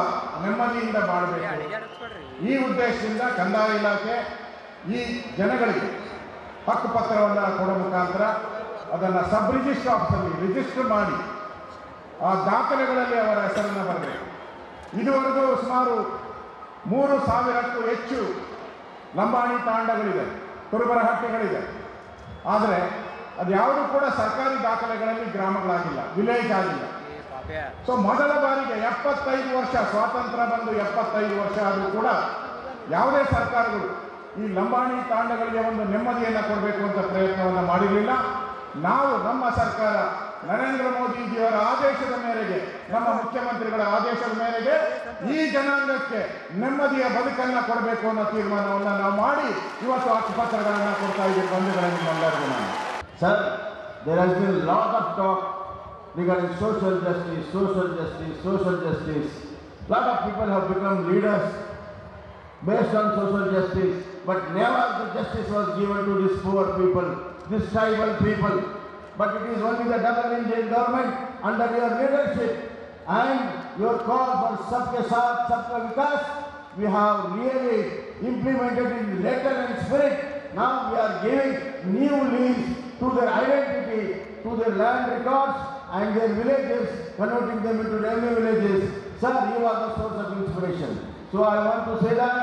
ನೆಮ್ಮದಿಯಿಂದ ಬಾಳಬೇಕು. ಈ ಉದ್ದೇಶದಿಂದ ಕಂದಾಯ ಇಲಾಖೆ ಈ ಜನಗಳಿಗೆ ಹಕ್ಕುಪತ್ರವನ್ನು ಕೊಡೋ ಮುಖಾಂತರ ಅದನ್ನು ಸಬ್ ರಿಜಿಸ್ಟರ್ ಆಫೀಸಲ್ಲಿ ರಿಜಿಸ್ಟರ್ ಮಾಡಿ ಆ ದಾಖಲೆಗಳಲ್ಲಿ ಅವರ ಹೆಸರನ್ನು ಬರಬೇಕು. ಇದುವರೆಗೂ ಸುಮಾರು 3,000ಕ್ಕೂ ಹೆಚ್ಚು ಲಂಬಾಣಿ ತಾಂಡಗಳಿದೆ, ಕುರುಬರಹಟ್ಟಿಗಳಿದೆ. ಆದರೆ ಅದು ಯಾವುದೂ ಕೂಡ ಸರ್ಕಾರಿ ದಾಖಲೆಗಳಲ್ಲಿ ಗ್ರಾಮಗಳಾಗಿಲ್ಲ, ವಿಲೇಜ್ ಆಗಿಲ್ಲ. ಸೊ ಮೊದಲ ಬಾರಿಗೆ 75 ವರ್ಷ ಸ್ವಾತಂತ್ರ್ಯ ಬಂದು 75 ವರ್ಷ ಆದರೂ ಕೂಡ ಯಾವುದೇ ಸರ್ಕಾರಗಳು ಈ ಲಂಬಾಣಿ ತಾಂಡಗಳಿಗೆ ಒಂದು ನೆಮ್ಮದಿಯನ್ನು ಕೊಡಬೇಕು ಅಂತ ಪ್ರಯತ್ನವನ್ನು ಮಾಡಿರಲಿಲ್ಲ. ನಾವು ನಮ್ಮ ಸರ್ಕಾರ ನರೇಂದ್ರ ಮೋದಿಜಿಯವರ ಆದೇಶದ ಮೇರೆಗೆ, ನಮ್ಮ ಮುಖ್ಯಮಂತ್ರಿಗಳ ಆದೇಶದ ಮೇರೆಗೆ ಈ ಜನಾಂಗಕ್ಕೆ ನೆಮ್ಮದಿಯ ಬದುಕನ್ನು ಕೊಡಬೇಕು ಅನ್ನೋ ತೀರ್ಮಾನವನ್ನು ನಾವು ಮಾಡಿ ಇವತ್ತು ಹಕ್ಕುಪತ್ರಗಳನ್ನು ಕೊಡ್ತಾ ಇದ್ದೀವಿ ಬಂಧುಗಳೇ ನಿಮ್ಮೆಲ್ಲರಿಗೂ ನಾನು. Sir, there has been lot of talk regarding social justice, social justice, social justice. Lot of people have become leaders based on social justice, but never the justice was given to these poor people, these tribal people. But it is only the double Indian government under your leadership and your call for Sabke Saath, Sabka Vikas, we have really implemented in letter and spirit. Now we are giving new leaves to their identity, to their land records and their villages, converting them into revenue villages. Sir, you are the source of inspiration. So I want to say that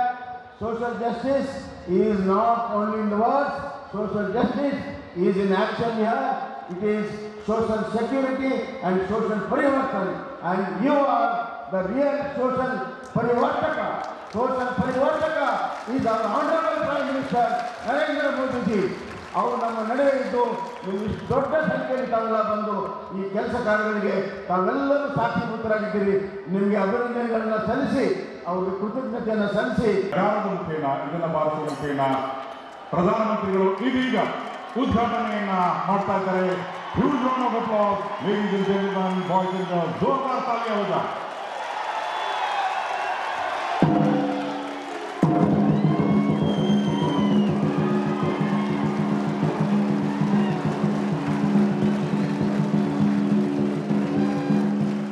social justice is not only in the words, social justice is in action here. It is social security and social parivartan, and you are the real social parivartaka. Social parivartaka is our honorable Prime Minister Narendra Modi ji. ಅವರು ನಮ್ಮ ನಡುವೆ ಇದ್ದು ನೀವು ಇಷ್ಟು ದೊಡ್ಡ ಸಂಖ್ಯೆಯಲ್ಲಿ ತಾವೆಲ್ಲ ಬಂದು ಈ ಕೆಲಸ ಕಾರ್ಯಗಳಿಗೆ ತಾವೆಲ್ಲರೂ ಸಾಕ್ಷೀಭೂತರಾಗಿದ್ದೀರಿ. ನಿಮಗೆ ಅಭಿನಂದನೆಗಳನ್ನು ಸಲ್ಲಿಸಿ ಅವರಿಗೆ ಕೃತಜ್ಞತೆಯನ್ನು ಸಲ್ಲಿಸಿ ಯಾರದ ಮುಖೇನ ಇದನ್ನ ಭಾರತದ ಮುಖೇನ ಪ್ರಧಾನಮಂತ್ರಿಗಳು ಇದೀಗ ಉದ್ಘಾಟನೆಯನ್ನ ಮಾಡ್ತಾ ಇದ್ದಾರೆ. Huge round of applause ladies and gentleman, boys and girls. ಜೋರ್ದಾರ್ ತಾಲಿ ಆವಾಜ.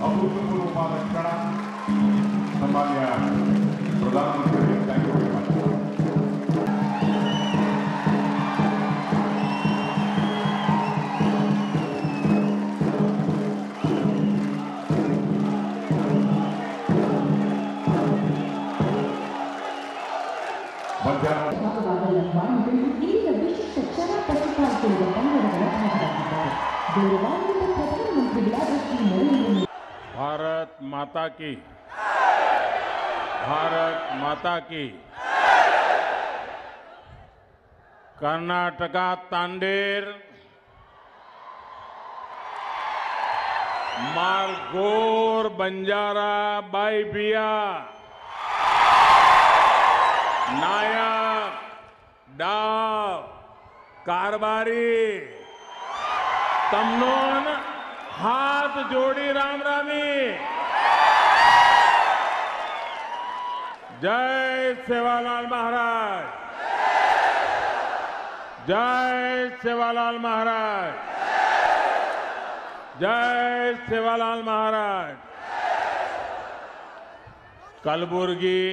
ಅಭೂತಪೂರ್ವವಾದ ಕ್ಷಣ. ಸನ್ಮಾನ್ಯ ಪ್ರಧಾನಮಂತ್ರಿಗಳಿಗೆ ಥ್ಯಾಂಕ್ ಯು ವೆರಿ ಮಚ್. ಇಲ್ಲಿನ ವಿಶಿಷ್ಟ ಕ್ಷಣ ಪ್ರತಿಪಾದಿಸಿರುವ ಕನ್ನಡಗಳ ಭಾಗವಾಗಿದ್ದಾರೆ. ಗೌರವಾನ್ವಿತ ಪ್ರಧಾನಮಂತ್ರಿಗಳಾದ ಶ್ರೀ ನರೇಂದ್ರ ಮೋದಿ. भारत माता की, भारत माता की। कर्नाटका तांडेर मारगोर बंजारा बाईबिया नायक डाव कारबारी तमनोन हाथ जोड़ी राम रामी। जय सेवालाल महाराज, जय सेवालाल महाराज, जय सेवालाल महाराज। कलबुर्गी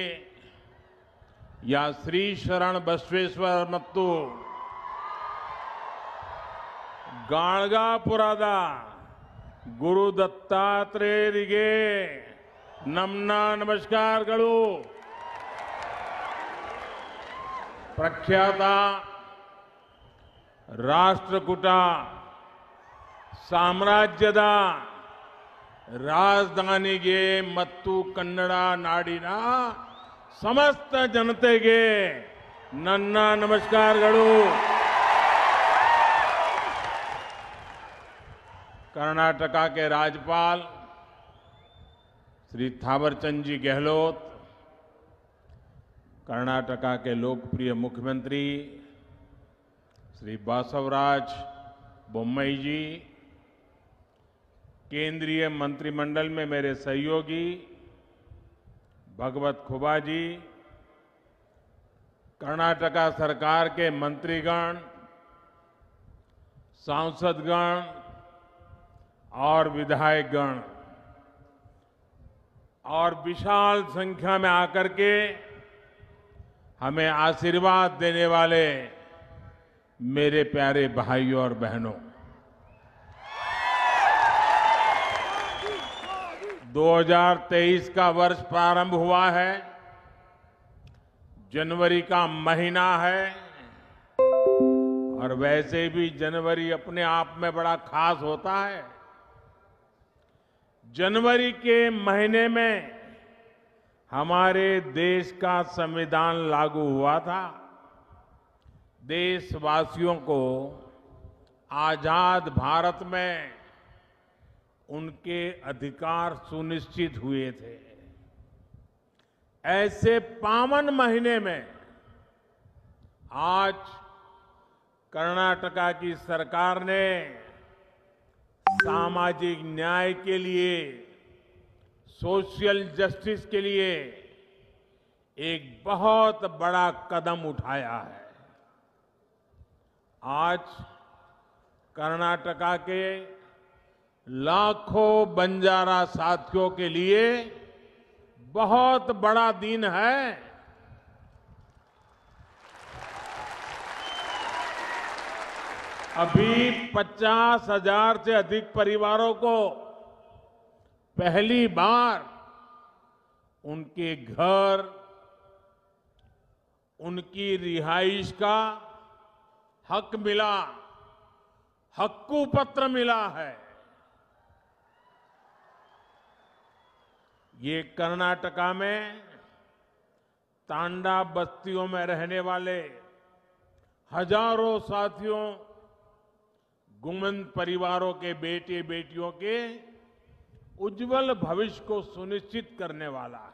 या श्री शरण बसवेश्वर ಮತ್ತು ಗಾಣಗಾಪುರದ ಗುರು ದತ್ತಾತ್ರೇಯರಿಗೆ ನಮ್ಮ ನಮಸ್ಕಾರಗಳು. ಪ್ರಖ್ಯಾತ ರಾಷ್ಟ್ರಕೂಟ ಸಾಮ್ರಾಜ್ಯದ ರಾಜಧಾನಿಗೆ ಮತ್ತು ಕನ್ನಡ ನಾಡಿನ ಸಮಸ್ತ ಜನತೆಗೆ ನನ್ನ ನಮಸ್ಕಾರಗಳು. कर्नाटका के राज्यपाल श्री थावरचंद जी गहलोत, कर्नाटका के लोकप्रिय मुख्यमंत्री श्री बासवराज बोम्मई जी, केंद्रीय मंत्रिमंडल में मेरे सहयोगी भगवत खुबा जी, कर्नाटका सरकार के मंत्रीगण, सांसदगण और विधायकगण और विशाल संख्या में आकर के हमें आशीर्वाद देने वाले मेरे प्यारे भाइयों और बहनों, 2023 का वर्ष प्रारंभ हुआ है। जनवरी का महीना है और वैसे भी जनवरी अपने आप में बड़ा खास होता है। जनवरी के महीने में हमारे देश का संविधान लागू हुआ था। देशवासियों को आजाद भारत में उनके अधिकार सुनिश्चित हुए थे। ऐसे पावन महीने में आज कर्नाटका की सरकार ने सामाजिक न्याय के लिए, सोशल जस्टिस के लिए एक बहुत बड़ा कदम उठाया है। आज कर्नाटका के लाखों बंजारा साथियों के लिए बहुत बड़ा दिन है। अभी 50,000 से अधिक परिवारों को पहली बार उनके घर, उनकी रिहाइश का हक मिला, हक्कू पत्र मिला है। ये कर्नाटका में तांडा बस्तियों में रहने वाले हजारों साथियों, गुमन परिवारों के बेटे बेटियों के उज्जवल भविष्य को सुनिश्चित करने वाला है।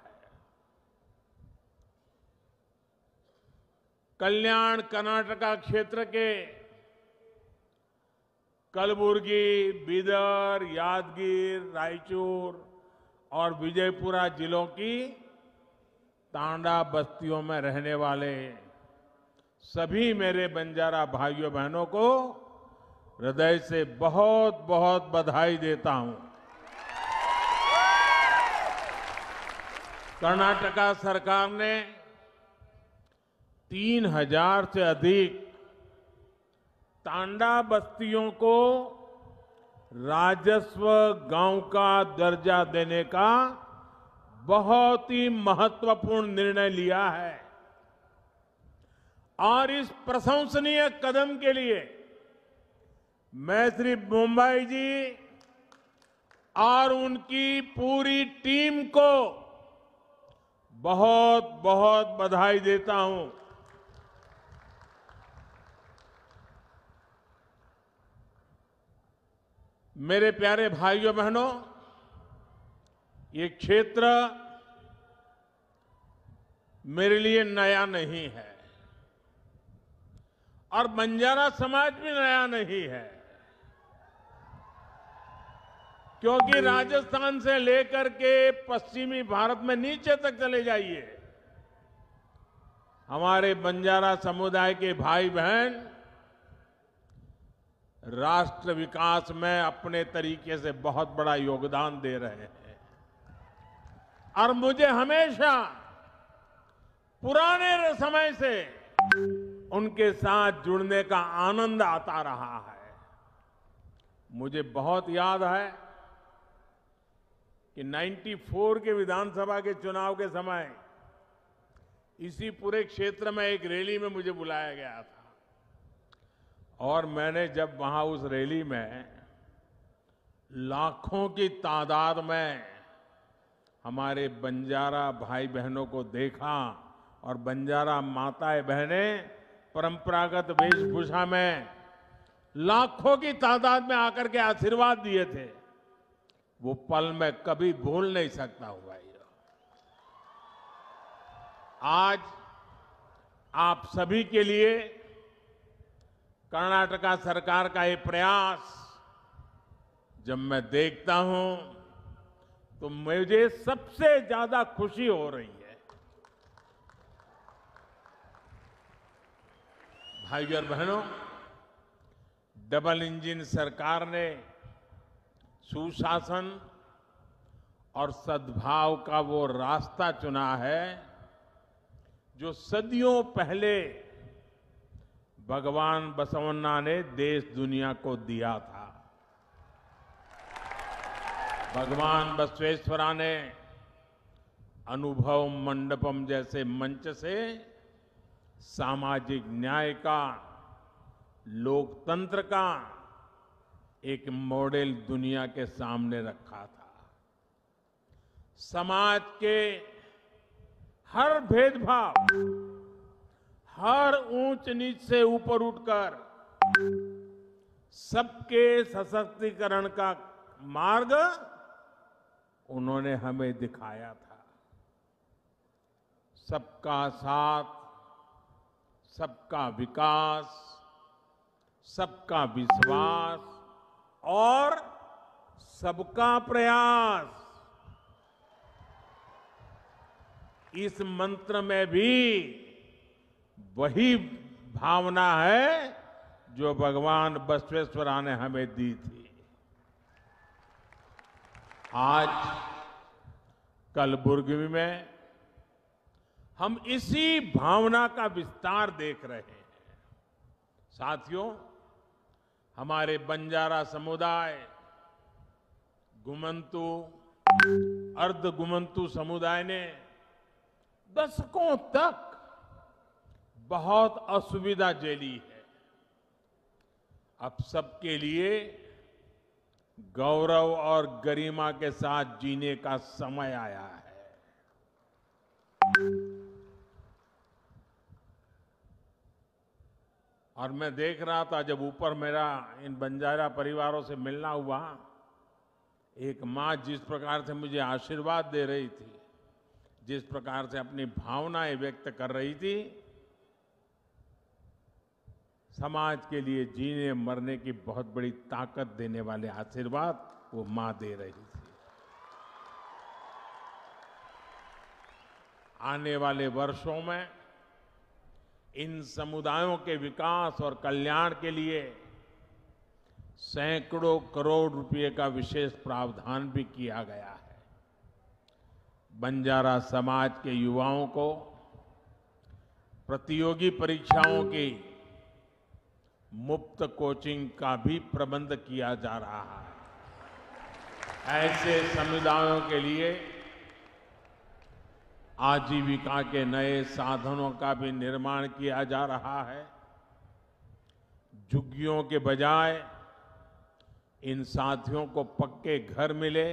कल्याण कर्नाटका क्षेत्र के कलबुर्गी, बीदर, यादगीर, रायचूर और विजयपुरा जिलों की तांडा बस्तियों में रहने वाले सभी मेरे बंजारा भाइयों बहनों को हृदय से बहुत बहुत बधाई देता हूं। कर्नाटका सरकार ने 3000 से अधिक तांडा बस्तियों को राजस्व गांव का दर्जा देने का बहुत ही महत्वपूर्ण निर्णय लिया है और इस प्रशंसनीय कदम के लिए मैं श्री मुंबई जी और उनकी पूरी टीम को बहुत बहुत बधाई देता हूं। मेरे प्यारे भाइयों बहनों, ये क्षेत्र मेरे लिए नया नहीं है और बंजारा समाज भी नया नहीं है, क्योंकि राजस्थान से लेकर के पश्चिमी भारत में नीचे तक चले जाइए, हमारे बंजारा समुदाय के भाई बहन राष्ट्र विकास में अपने तरीके से बहुत बड़ा योगदान दे रहे हैं और मुझे हमेशा पुराने समय से उनके साथ जुड़ने का आनंद आता रहा है। मुझे बहुत याद है कि 94 के विधानसभा के चुनाव के समय इसी पूरे क्षेत्र में एक रैली में मुझे बुलाया गया था और मैंने जब वहां उस रैली में लाखों की तादाद में हमारे बंजारा भाई बहनों को देखा और बंजारा माताएं बहनें परंपरागत वेशभूषा में लाखों की तादाद में आकर के आशीर्वाद दिए थे, वो पल मैं कभी भूल नहीं सकता हूं भाई। आज आप सभी के लिए कर्नाटका सरकार का ये प्रयास जब मैं देखता हूं तो मुझे सबसे ज्यादा खुशी हो रही है। भाइयों और बहनों, डबल इंजन सरकार ने सुशासन और सद्भाव का वो रास्ता चुना है जो सदियों पहले भगवान बसवन्ना ने देश दुनिया को दिया था। भगवान बसवेश्वरा ने अनुभव मंडपम जैसे मंच से सामाजिक न्याय का, लोकतंत्र का एक मॉडल दुनिया के सामने रखा था। समाज के हर भेदभाव, हर ऊंच नीच से ऊपर उठकर सबके सशक्तिकरण का मार्ग उन्होंने हमें दिखाया था। सबका साथ, सबका विकास, सबका विश्वास और सबका प्रयास, इस मंत्र में भी वही भावना है जो भगवान बसवेश्वरा ने हमें दी थी। आज कलबुर्गी में हम इसी भावना का विस्तार देख रहे हैं। साथियों, हमारे बंजारा समुदाय, गुमंतु, अर्ध गुमंतु समुदाय ने दशकों तक बहुत असुविधा झेली है। अब सबके लिए गौरव और गरिमा के साथ जीने का समय आया है। और मैं देख रहा था जब ऊपर मेरा इन बंजारा परिवारों से मिलना हुआ, एक माँ जिस प्रकार से मुझे आशीर्वाद दे रही थी, जिस प्रकार से अपनी भावनाएं व्यक्त कर रही थी, समाज के लिए जीने मरने की बहुत बड़ी ताकत देने वाले आशीर्वाद वो माँ दे रही थी। आने वाले वर्षों में इन समुदायों के विकास और कल्याण के लिए सैकड़ों करोड़ रुपए का विशेष प्रावधान भी किया गया है। बंजारा समाज के युवाओं को प्रतियोगी परीक्षाओं की मुफ्त कोचिंग का भी प्रबंध किया जा रहा है। ऐसे समुदायों के लिए आजीविका के नए साधनों का भी निर्माण किया जा रहा है। झुग्गियों के बजाय इन साथियों को पक्के घर मिले,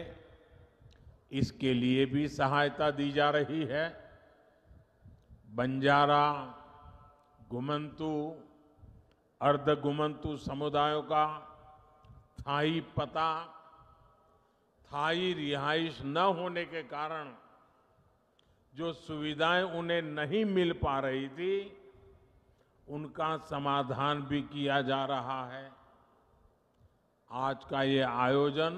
इसके लिए भी सहायता दी जा रही है। बंजारा, घुमंतु, अर्ध घुमंतु समुदायों का स्थायी पता, स्थायी रिहाइश न होने के कारण जो सुविधाएं उन्हें नहीं मिल पा रही थी, उनका समाधान भी किया जा रहा है। आज का ये आयोजन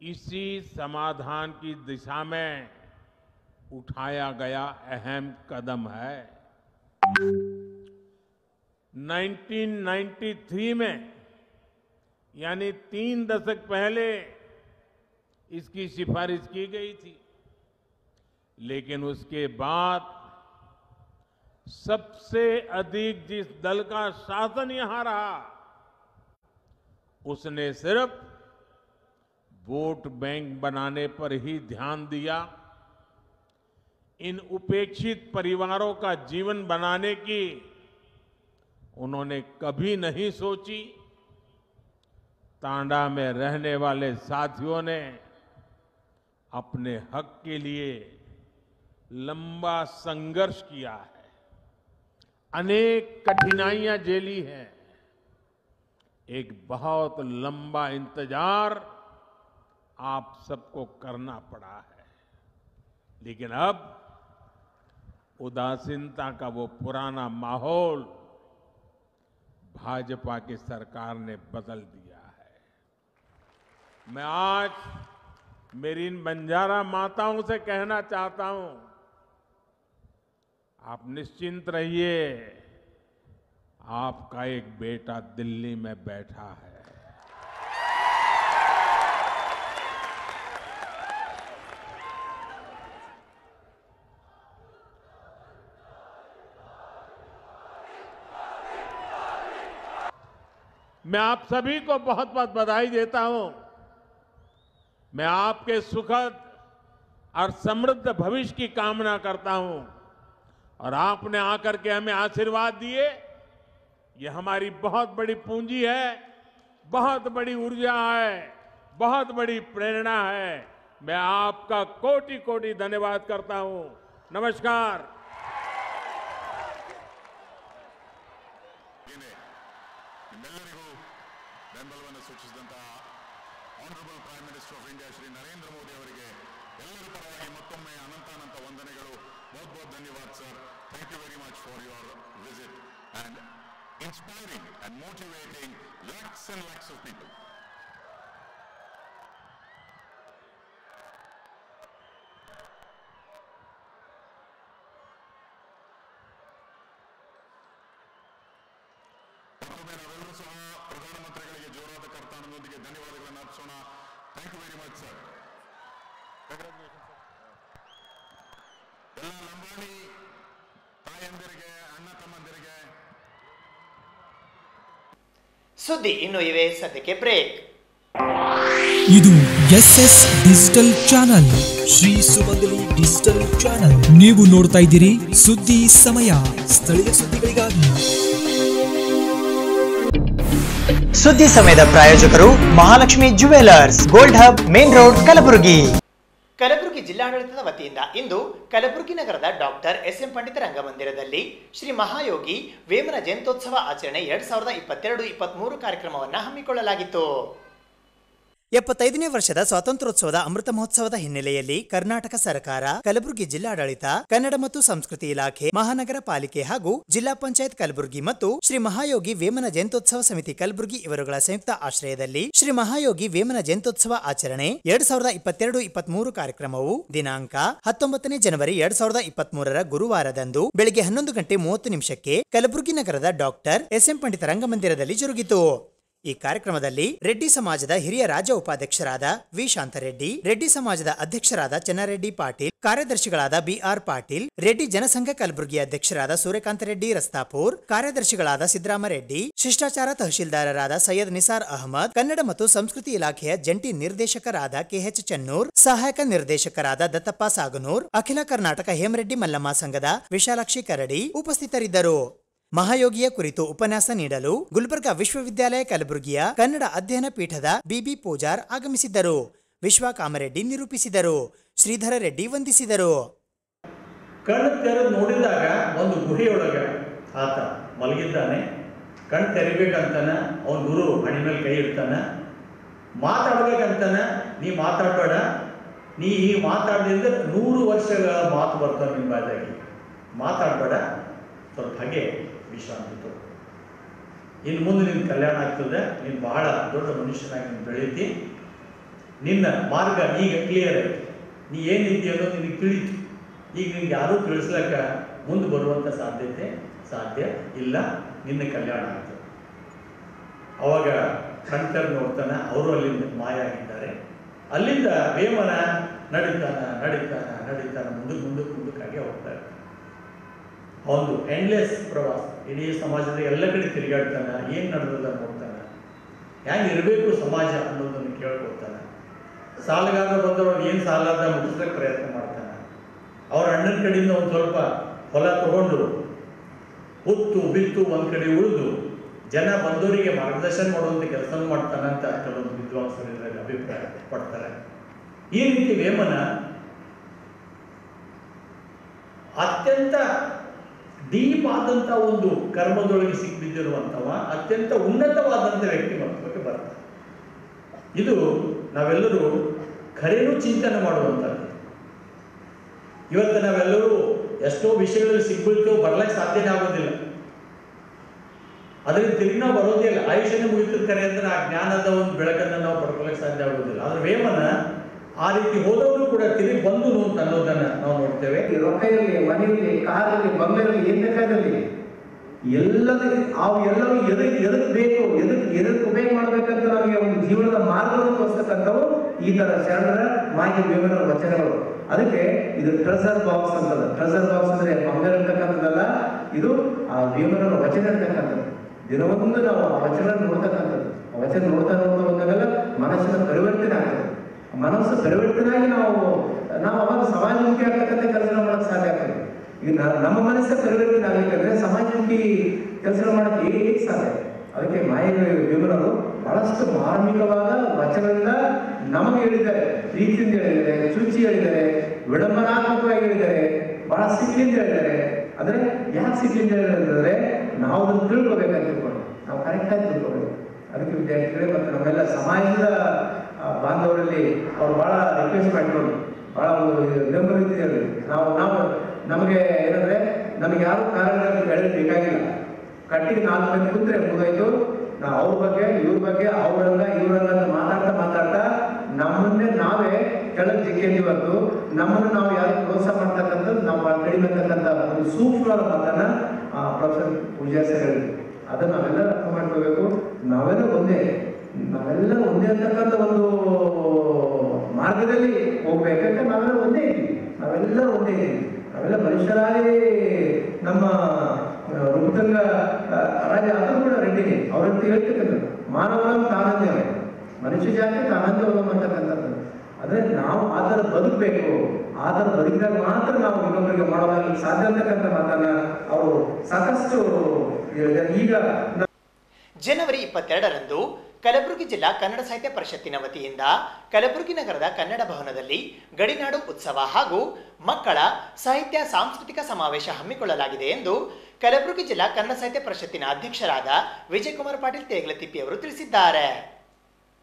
इसी समाधान की दिशा में उठाया गया अहम कदम है। 1993 में, यानी 3 दशक पहले इसकी सिफारिश की गई थी, लेकिन उसके बाद सबसे अधिक जिस दल का शासन यहां रहा, उसने सिर्फ वोट बैंक बनाने पर ही ध्यान दिया। इन उपेक्षित परिवारों का जीवन बनाने की उन्होंने कभी नहीं सोची। तांडा में रहने वाले साथियों ने अपने हक के लिए लंबा संघर्ष किया है, अनेक कठिनाइयां झेली हैं, एक बहुत लंबा इंतजार आप सबको करना पड़ा है। लेकिन अब उदासीनता का वो पुराना माहौल भाजपा की सरकार ने बदल दिया है। मैं आज मेरी इन बंजारा माताओं से कहना चाहता हूं, आप निश्चिंत रहिए, आपका एक बेटा दिल्ली में बैठा है। मैं आप सभी को बहुत बहुत बधाई देता हूं। मैं आपके सुखद और समृद्ध भविष्य की कामना करता हूं, और आपने आकर के हमें आशीर्वाद दिए, ये हमारी बहुत बड़ी पूंजी है, बहुत बड़ी ऊर्जा है, बहुत बड़ी प्रेरणा है। मैं आपका कोटि कोटि धन्यवाद करता हूं। नमस्कार। ನಿಮ್ಮೆಲ್ಲರಿಗೂ ಬೆಂಬಲವನ್ನು ಸೂಚಿಸಿದಂತಹ honorable prime minister of India Shri Narendra Modi ಅವರಿಗೆ ಎಲ್ಲರ ಪರವಾಗಿ ಮತ್ತೊಮ್ಮೆ ಅನಂತಾನಂತ ವಂದನೆಗಳು. बहुत बहुत धन्यवाद sir. Thank you very much for your visit and inspiring and motivating lakhs and lakhs of people. ನಾವೆಲ್ಲರೂ ಸಹ ಪ್ರಧಾನಮಂತ್ರಿಗಳಿಗೆ ಜೋರಾದ ಕರ್ತಾನದೊಂದಿಗೆ ಧನ್ಯವಾದಗಳನ್ನು ಅರ್ಪಿಸೋಣ. Thank you very much sir. Congratulation sir. ಎಲ್ಲ ಲಂಬಾಣಿ ತಾಯಂದಿರಿಗೆ, ಅಣ್ಣ ತಮ್ಮಂದಿರಿಗೆ ಸುದ್ದಿ ಇನ್ನು ಇವೆ, ಸದ್ಯಕ್ಕೆ ಬ್ರೇಕ್. ಇದು SS ಡಿಜಿಟಲ್ ಚಾನಲ್, ಶ್ರೀ ಸುಮಂಗಲಿ ಡಿಜಿಟಲ್ ಚಾನಲ್. ನೀವು ನೋಡ್ತಾ ಇದ್ದೀರಿ ಸುದ್ದಿ ಸಮಯ, ಸ್ಥಳೀಯ ಸುದ್ದಿಗಳಿಗಾಗಿ. ಸುದ್ದಿ ಸಮಯದ ಪ್ರಾಯೋಜಕರು Mahalakshmi jewellers, gold hub, main road, Kalaburagi. Kalaburagi ಜಿಲ್ಲಾ ಜಿಲ್ಲಾಡಳಿತದ ವತಿಯಿಂದ ಇಂದು ಕಲಬುರಗಿ ನಗರದ ಡಾಕ್ಟರ್ ಎಸ್.ಎಂ. ಪಂಡಿತ ರಂಗಮಂದಿರದಲ್ಲಿ ಶ್ರೀ ಮಹಾಯೋಗಿ ವೇಮನ ಜಯಂತ್ಯೋತ್ಸವ ಆಚರಣೆ 2022-23 ಕಾರ್ಯಕ್ರಮವನ್ನು ಹಮ್ಮಿಕೊಳ್ಳಲಾಗಿತ್ತು. 75ನೇ ವರ್ಷದ ಸ್ವಾತಂತ್ರ್ಯೋತ್ಸವದ ಅಮೃತ ಮಹೋತ್ಸವದ ಹಿನ್ನೆಲೆಯಲ್ಲಿ ಕರ್ನಾಟಕ ಸರ್ಕಾರ, ಕಲಬುರಗಿ ಜಿಲ್ಲಾಡಳಿತ, ಕನ್ನಡ ಮತ್ತು ಸಂಸ್ಕೃತಿ ಇಲಾಖೆ, ಮಹಾನಗರ ಪಾಲಿಕೆ ಹಾಗೂ ಜಿಲ್ಲಾ ಪಂಚಾಯತ್ ಕಲಬುರಗಿ ಮತ್ತು ಶ್ರೀ ಮಹಾಯೋಗಿ ವೇಮನ ಜಯಂತ್ಯೋತ್ಸವ ಸಮಿತಿ ಕಲಬುರಗಿ ಇವರುಗಳ ಸಂಯುಕ್ತ ಆಶ್ರಯದಲ್ಲಿ ಶ್ರೀ ಮಹಾಯೋಗಿ ವೇಮನ ಜಯಂತ್ಯೋತ್ಸವ ಆಚರಣೆ 2022-23 ಕಾರ್ಯಕ್ರಮವು ದಿನಾಂಕ 19ನೇ ಜನವರಿ 2023 ಗುರುವಾರದಂದು ಬೆಳಗ್ಗೆ 11:30 ಕಲಬುರಗಿ ನಗರದ ಡಾಕ್ಟರ್ ಎಸ್.ಎಂ. ಪಂಡಿತ ರಂಗಮಂದಿರದಲ್ಲಿ ಜರುಗಿತು. ಈ ಕಾರ್ಯಕ್ರಮದಲ್ಲಿ ರೆಡ್ಡಿ ಸಮಾಜದ ಹಿರಿಯ ರಾಜ್ಯ ಉಪಾಧ್ಯಕ್ಷರಾದ ವಿ. ಶಾಂತರೆಡ್ಡಿ, ರೆಡ್ಡಿ ಸಮಾಜದ ಅಧ್ಯಕ್ಷರಾದ ಚನ್ನಾರೆಡ್ಡಿ ಪಾಟೀಲ್, ಕಾರ್ಯದರ್ಶಿಗಳಾದ ಬಿ.ಆರ್. ಪಾಟೀಲ್, ರೆಡ್ಡಿ ಜನಸಂಘ ಕಲಬುರಗಿ ಅಧ್ಯಕ್ಷರಾದ ಸೂರ್ಯಕಾಂತ ರೆಡ್ಡಿ ರಸ್ತಾಪುರ್, ಕಾರ್ಯದರ್ಶಿಗಳಾದ ಸಿದ್ದರಾಮರೆಡ್ಡಿ, ಶಿಷ್ಟಾಚಾರ ತಹಶೀಲ್ದಾರರಾದ ಸೈಯದ್ ನಿಸಾರ್ ಅಹಮದ್, ಕನ್ನಡ ಮತ್ತು ಸಂಸ್ಕೃತಿ ಇಲಾಖೆಯ ಜಂಟಿ ನಿರ್ದೇಶಕರಾದ ಕೆ.ಎಚ್. ಚೆನ್ನೂರ್, ಸಹಾಯಕ ನಿರ್ದೇಶಕರಾದ ದತ್ತಪ್ಪ ಸಾಗನೂರ್, ಅಖಿಲ ಕರ್ನಾಟಕ ಹೇಮರೆಡ್ಡಿ ಮಲ್ಲಮ್ಮ ಸಂಘದ ವಿಶಾಲಾಕ್ಷಿ ಕರಡಿ ಉಪಸ್ಥಿತರಿದ್ದರು. ಮಹಾಯೋಗಿಯ ಕುರಿತು ಉಪನ್ಯಾಸ ನೀಡಲು ಗುಲ್ಬರ್ಗಾ ವಿಶ್ವವಿದ್ಯಾಲಯ ಕಲಬುರಗಿಯ ಕನ್ನಡ ಅಧ್ಯಯನ ಪೀಠದ ಬಿ.ಬಿ. ಪೂಜಾರ್ ಆಗಮಿಸಿದ್ದರು. ವಿಶ್ವಕಾಮರೆಡ್ಡಿ ನಿರೂಪಿಸಿದರು. ಶ್ರೀಧರ ರೆಡ್ಡಿ ವಂದಿಸಿದರು. ಕಣ್ಣು ತೆರೆದು ನೋಡಿದಾಗ ಒಂದು ಗುಹೆಯೊಳಗ ಆತ ಮಲಗಿದ್ದಾನೆ. ಕಣ್ಣು ತೆರಿಬೇಕಂತಾನ ಅವನ ಗುರು ಹಣಿ ಮೇಲೆ ಕೈ ಇಡ್ತಾನ. ಮಾತಾಡ್ಬೇಕಂತಾನ, ನೀ ಮಾತಾಡಬೇಡ, ನೀ ಈ ಮಾತಾಡಿದ್ರೆ 100 ವರ್ಷಗಳ ಮಾತು ಬರ್ತಾವೆ ನಿಮ್ಮ ಬಾಯಿದಾಗಿ, ಮಾತಾಡಬೇಡ, ಸ್ವಲ್ಪ ಹಾಗೆ ವಿಶ್ರಾಂತಿ ತಗೋ, ಇನ್ನು ಮುಂದೆ ನಿನ್ನ ಕಲ್ಯಾಣ ಆಗ್ತದೆ, ನೀನು ಬಹಳ ದೊಡ್ಡ ಮನುಷ್ಯನಾಗಿ ನೀನು ಬೆಳೀತಿ, ನಿನ್ನ ಮಾರ್ಗ ಈಗ ಕ್ಲಿಯರ್ ಆಯ್ತು, ನೀ ಏನಿದ್ದೀಯ ಅನ್ನೋದು ನಿನಗೆ ತಿಳಿತು, ಈಗ ನಿನ್ಗೆ ಯಾರೂ ತಿಳಿಸ್ಲಕ್ಕ ಮುಂದೆ ಬರುವಂಥ ಸಾಧ್ಯ ಇಲ್ಲ, ನಿನ್ನ ಕಲ್ಯಾಣ ಆಗ್ತದೆ. ಅವಾಗ ಕಣ್ತರ್ ನೋಡ್ತಾನೆ, ಅವರು ಅಲ್ಲಿಂದ ಮಾಯ ಆಗಿದ್ದಾರೆ. ಅಲ್ಲಿಂದ ವೇಮನ ನಡೀತಾನ ಮುಂದಕ್ಕಾಗಿ ಹೋಗ್ತಾ ಇರ್ತಾನೆ. ಒಂದು ಎಂಡ್ಲೆಸ್ ಪ್ರವಾಸ, ಇಡೀ ಸಮಾಜದ ಎಲ್ಲ ಕಡೆ ತಿರುಗಾಡ್ತಾನೆ, ಏನು ನಡೆದದ ನೋಡ್ತಾನೆ, ಹೆಂಗೆ ಇರಬೇಕು ಸಮಾಜ ಅನ್ನೋದನ್ನು ಕೇಳ್ಕೊತಾನೆ. ಸಾಲಗಾರ ಬಂದವರು ಏನು ಸಾಲದ ಮುಗಿಸ್ಲಿಕ್ಕೆ ಪ್ರಯತ್ನ ಮಾಡ್ತಾನೆ. ಅವ್ರ ಅಣ್ಣನ ಕಡೆಯಿಂದ ಒಂದು ಸ್ವಲ್ಪ ಹೊಲ ತಗೊಂಡು ಹುತ್ತು ಬಿತ್ತು ಒಂದು ಕಡೆ ಉಳಿದು ಜನ ಬಂದವರಿಗೆ ಮಾರ್ಗದರ್ಶನ ಮಾಡುವಂಥ ಕೆಲಸ ಮಾಡ್ತಾನೆ ಅಂತ ಕೆಲವೊಂದು ವಿದ್ವಾಂಸರು ಇದ್ರಾಗ ಅಭಿಪ್ರಾಯ ಪಡ್ತಾರೆ. ಈ ರೀತಿ ವೇಮನ ಅತ್ಯಂತ ಡೀಪ್ ಆದಂಥ ಒಂದು ಕರ್ಮದೊಳಗೆ ಸಿಕ್ಕಿಬಿದ್ದಿರುವಂಥವ ಅತ್ಯಂತ ಉನ್ನತವಾದಂಥ ವ್ಯಕ್ತಿಮತ್ವಕ್ಕೆ ಬರ್ತಾರೆ. ಇದು ನಾವೆಲ್ಲರೂ ಖರೇನೂ ಚಿಂತನೆ ಮಾಡುವಂಥದ್ದು. ಇವತ್ತು ನಾವೆಲ್ಲರೂ ಎಷ್ಟೋ ವಿಷಯಗಳಲ್ಲಿ ಸಿಕ್ಬಿಡ್ತೇವೆ, ಬರ್ಲಿಕ್ಕೆ ಸಾಧ್ಯನೇ ಆಗೋದಿಲ್ಲ, ಅದರಿಂದ ತಿರುಗಿ ನಾವು ಬರೋದೇ ಇಲ್ಲ. ಆಯುಷ್ಯನೇ ಮುಗಿತದ ಕರೆ ಅಂದ್ರೆ ಆ ಜ್ಞಾನದ ಒಂದು ಬೆಳಕನ್ನು ನಾವು ಪಡ್ಕೊಳ್ಳಕ್ಕೆ ಸಾಧ್ಯ ಆಗೋದಿಲ್ಲ. ಆದ್ರೆ ವೇಮನ ಆ ರೀತಿ ಹೋದವರು ಕೂಡ ತಿರುಗಿ ಬಂದು ಅಂತ ಅನ್ನೋದನ್ನ ನಾವು ನೋಡ್ತೇವೆ. ರೊಕ್ಕ ಇರಲಿ, ಮನೆಯಲ್ಲಿ, ಕಾರಲ್ಲಿ, ಬಂಗಾರಲ್ಲಿ, ಏನ್ ಬೇಕಾದಲ್ಲಿ ಎಲ್ಲದೂ ಎದಕ್ಕೆ ಬೇಕು, ಎದಕ್ಕೆ ಉಪಯೋಗ ಮಾಡ್ಬೇಕಂತ ನಮಗೆ ಒಂದು ಜೀವನದ ಮಾರ್ಗವನ್ನು ತೋರಿಸ್ತಕ್ಕಂಥವು ಈ ತರ ಶರಣರ ಮಾಹಿತಿ ವೇಮನರ ವಚನಗಳು. ಅದಕ್ಕೆ ಇದು ಟ್ರೆಸರ್ ಬಾಕ್ಸ್ ಅಂತದ. ಟ್ರೆಸರ್ ಬಾಕ್ಸ್ ಅಂದ್ರೆ ಬಂಗಾರ ಇರ್ತಕ್ಕಂಥದ್ದಲ್ಲ, ಇದು ಆ ವೇಮನರ ವಚನ ಇರ್ತಕ್ಕಂಥದ್ದು. ದಿನವೊಂದು ನಾವು ಆ ವಚನ ನೋಡ್ತಕ್ಕಂಥದ್ದು. ಆ ವಚನ ನೋಡ್ತಾ ಬಂದಾಗೆಲ್ಲ ಮನಸ್ಸಿನ ಪರಿವರ್ತನೆ ಆಗ್ತದೆ. ಮನಸ್ಸು ಪರಿವರ್ತನೆ ಆಗಿ ನಾವು ಅವಾಗ ಸಮಾಜಮುಖಿ ಆಗ್ತಕ್ಕಂಥ ಕೆಲಸ ಮಾಡಕ್ಕೆ ಸಾಧ್ಯ ಆಗ್ತದೆ. ಈಗ ನಮ್ಮ ಮನಸ್ಸು ಪರಿವರ್ತನೆ ಆಗಬೇಕಂದ್ರೆ ಸಮಾಜಮುಖಿ ಕೆಲಸ ಮಾಡಕ್ಕೆ ಹೇಗೆ ಸಾಧ್ಯ? ಅದಕ್ಕೆ ವೇಮನರು ಬಹಳಷ್ಟು ಮಾರ್ಮಿಕವಾದ ವಚನದಿಂದ ನಮಗೆ ಹೇಳಿದ್ದಾರೆ, ಪ್ರೀತಿಯಿಂದ ಹೇಳಿದ್ದಾರೆ, ಚುಚ್ಚಿ ಹೇಳಿದ್ದಾರೆ, ವಿಡಂಬನಾತ್ಮಕವಾಗಿ ಹೇಳಿದ್ದಾರೆ, ಬಹಳ ಸಿಟ್ಟಿಂದ ಹೇಳಿದ್ದಾರೆ. ಅಂದ್ರೆ ಯಾಕೆ ಸಿಟ್ಟಿಂದ ಹೇಳಿದ್ರೆ ನಾವು ಅದನ್ನು ತಿಳ್ಕೊಬೇಕಂತ ತಿಳ್ಕೊಂಡು ನಾವು ಕರೆಕ್ಟಾಗಿ ತಿಳ್ಕೊಬೇಕು. ಅದಕ್ಕೆ ವಿದ್ಯಾರ್ಥಿಗಳೇ ಮತ್ತು ನಮ್ಮೆಲ್ಲ ಸಮಾಜದ ಬಾಂಧವರಲ್ಲಿ ಅವ್ರು ಬಹಳ ರಿಕ್ವೆಸ್ಟ್ ಮಾಡಿಕೊಂಡು ಬಹಳ ಒಂದು ವಿನಮ್ರ ರೀತಿಯಲ್ಲಿ ನಾವು ನಮಗೆ ಏನಂದ್ರೆ ನಮಗೆ ಯಾರು ಕಾರಣದಲ್ಲಿ ಬೆಳೆದು ಬೇಕಾಗಿಲ್ಲ. ಕಟ್ಟಿಗೆ 4 ಮಂದಿ ಕೂತ್ರೆ ಮುಗಿದೋಯ್ತು. ನಾವು ಅವ್ರ ಬಗ್ಗೆ ಇವ್ರ ಬಗ್ಗೆ ಇವ್ರಂಗ ಮಾತಾಡ್ತಾ ನಮ್ಮನ್ನೇ ನಾವೇ ಕೆಳಗೆ ಜಿಕ್ಕೇಂದು ಬಂದು ನಮ್ಮನ್ನು ನಾವು ಯಾರು ಪ್ರೋತ್ಸಾಹ ಮಾಡ್ತಕ್ಕಂಥದ್ದು ನಾವು ಕಡಿಮೆ ಅಂತಕ್ಕಂಥ ಒಂದು ಸೂಕ್ಷ್ಮವಾದ ಮಾತನ್ನ ಪ್ರೊಫೆಸರ್ ಪೂಜಾ ಸರ್ ಹೇಳಿದ್ರು. ಅದನ್ನು ನಾವೆಲ್ಲ ಅರ್ಥ ಮಾಡ್ಕೋಬೇಕು. ನಾವೆಲ್ಲ ಒಂದೇ ಅಂತಕ್ಕಂಥ ಒಂದು ಮಾರ್ಗದಲ್ಲಿ ಹೋಗ್ಬೇಕು. ಯಾಕಂದ್ರೆ ನಾವೆಲ್ಲ ಒಂದೇ ಇದ್ದೀವಿ, ನಾವೆಲ್ಲ ಮನುಷ್ಯರಾಗಿ ನಮ್ಮ ಋತಂಗ ರಾಜ ಅದು ಕೂಡ ರೆಡ್ಡಿನೇ ಅವರಂತ ಹೇಳ್ತಕ್ಕಂಥದ್ದು ಮಾನವನ ತಾನಂದ್ಯವೇ, ಮನುಷ್ಯ ಜಾತಿ ತಾನಂದ್ಯವಂ ಅಂತಕ್ಕಂಥದ್ದು. ಅಂದ್ರೆ ನಾವು ಆ ಥರ ಬದುಕಬೇಕು. ಆ ಥರ ಬದುಕಿದಾಗ ಮಾತ್ರ ನಾವು ಇನ್ನೊಬ್ಬರಿಗೆ ಮಾಡೋದಾಗಲಿಕ್ಕೆ ಸಾಧ್ಯ ಅಂತಕ್ಕಂಥ ಮಾತನ್ನ ಅವರು ಸಾಕಷ್ಟು ಹೇಳಿದ್ದಾರೆ. ಈಗ ಜನವರಿ 22ರಂದು ಕಲಬುರಗಿ ಜಿಲ್ಲಾ ಕನ್ನಡ ಸಾಹಿತ್ಯ ಪರಿಷತ್ತಿನ ವತಿಯಿಂದ ಕಲಬುರಗಿ ನಗರದ ಕನ್ನಡ ಭವನದಲ್ಲಿ ಗಡಿನಾಡು ಉತ್ಸವ ಹಾಗೂ ಮಕ್ಕಳ ಸಾಹಿತ್ಯ ಸಾಂಸ್ಕೃತಿಕ ಸಮಾವೇಶ ಹಮ್ಮಿಕೊಳ್ಳಲಾಗಿದೆ ಎಂದು ಕಲಬುರಗಿ ಜಿಲ್ಲಾ ಕನ್ನಡ ಸಾಹಿತ್ಯ ಪರಿಷತ್ತಿನ ಅಧ್ಯಕ್ಷರಾದ ವಿಜಯಕುಮಾರ್ ಪಾಟೀಲ್ ತೇಗಲತಿಪ್ಪಿ ಅವರು ತಿಳಿಸಿದ್ದಾರೆ.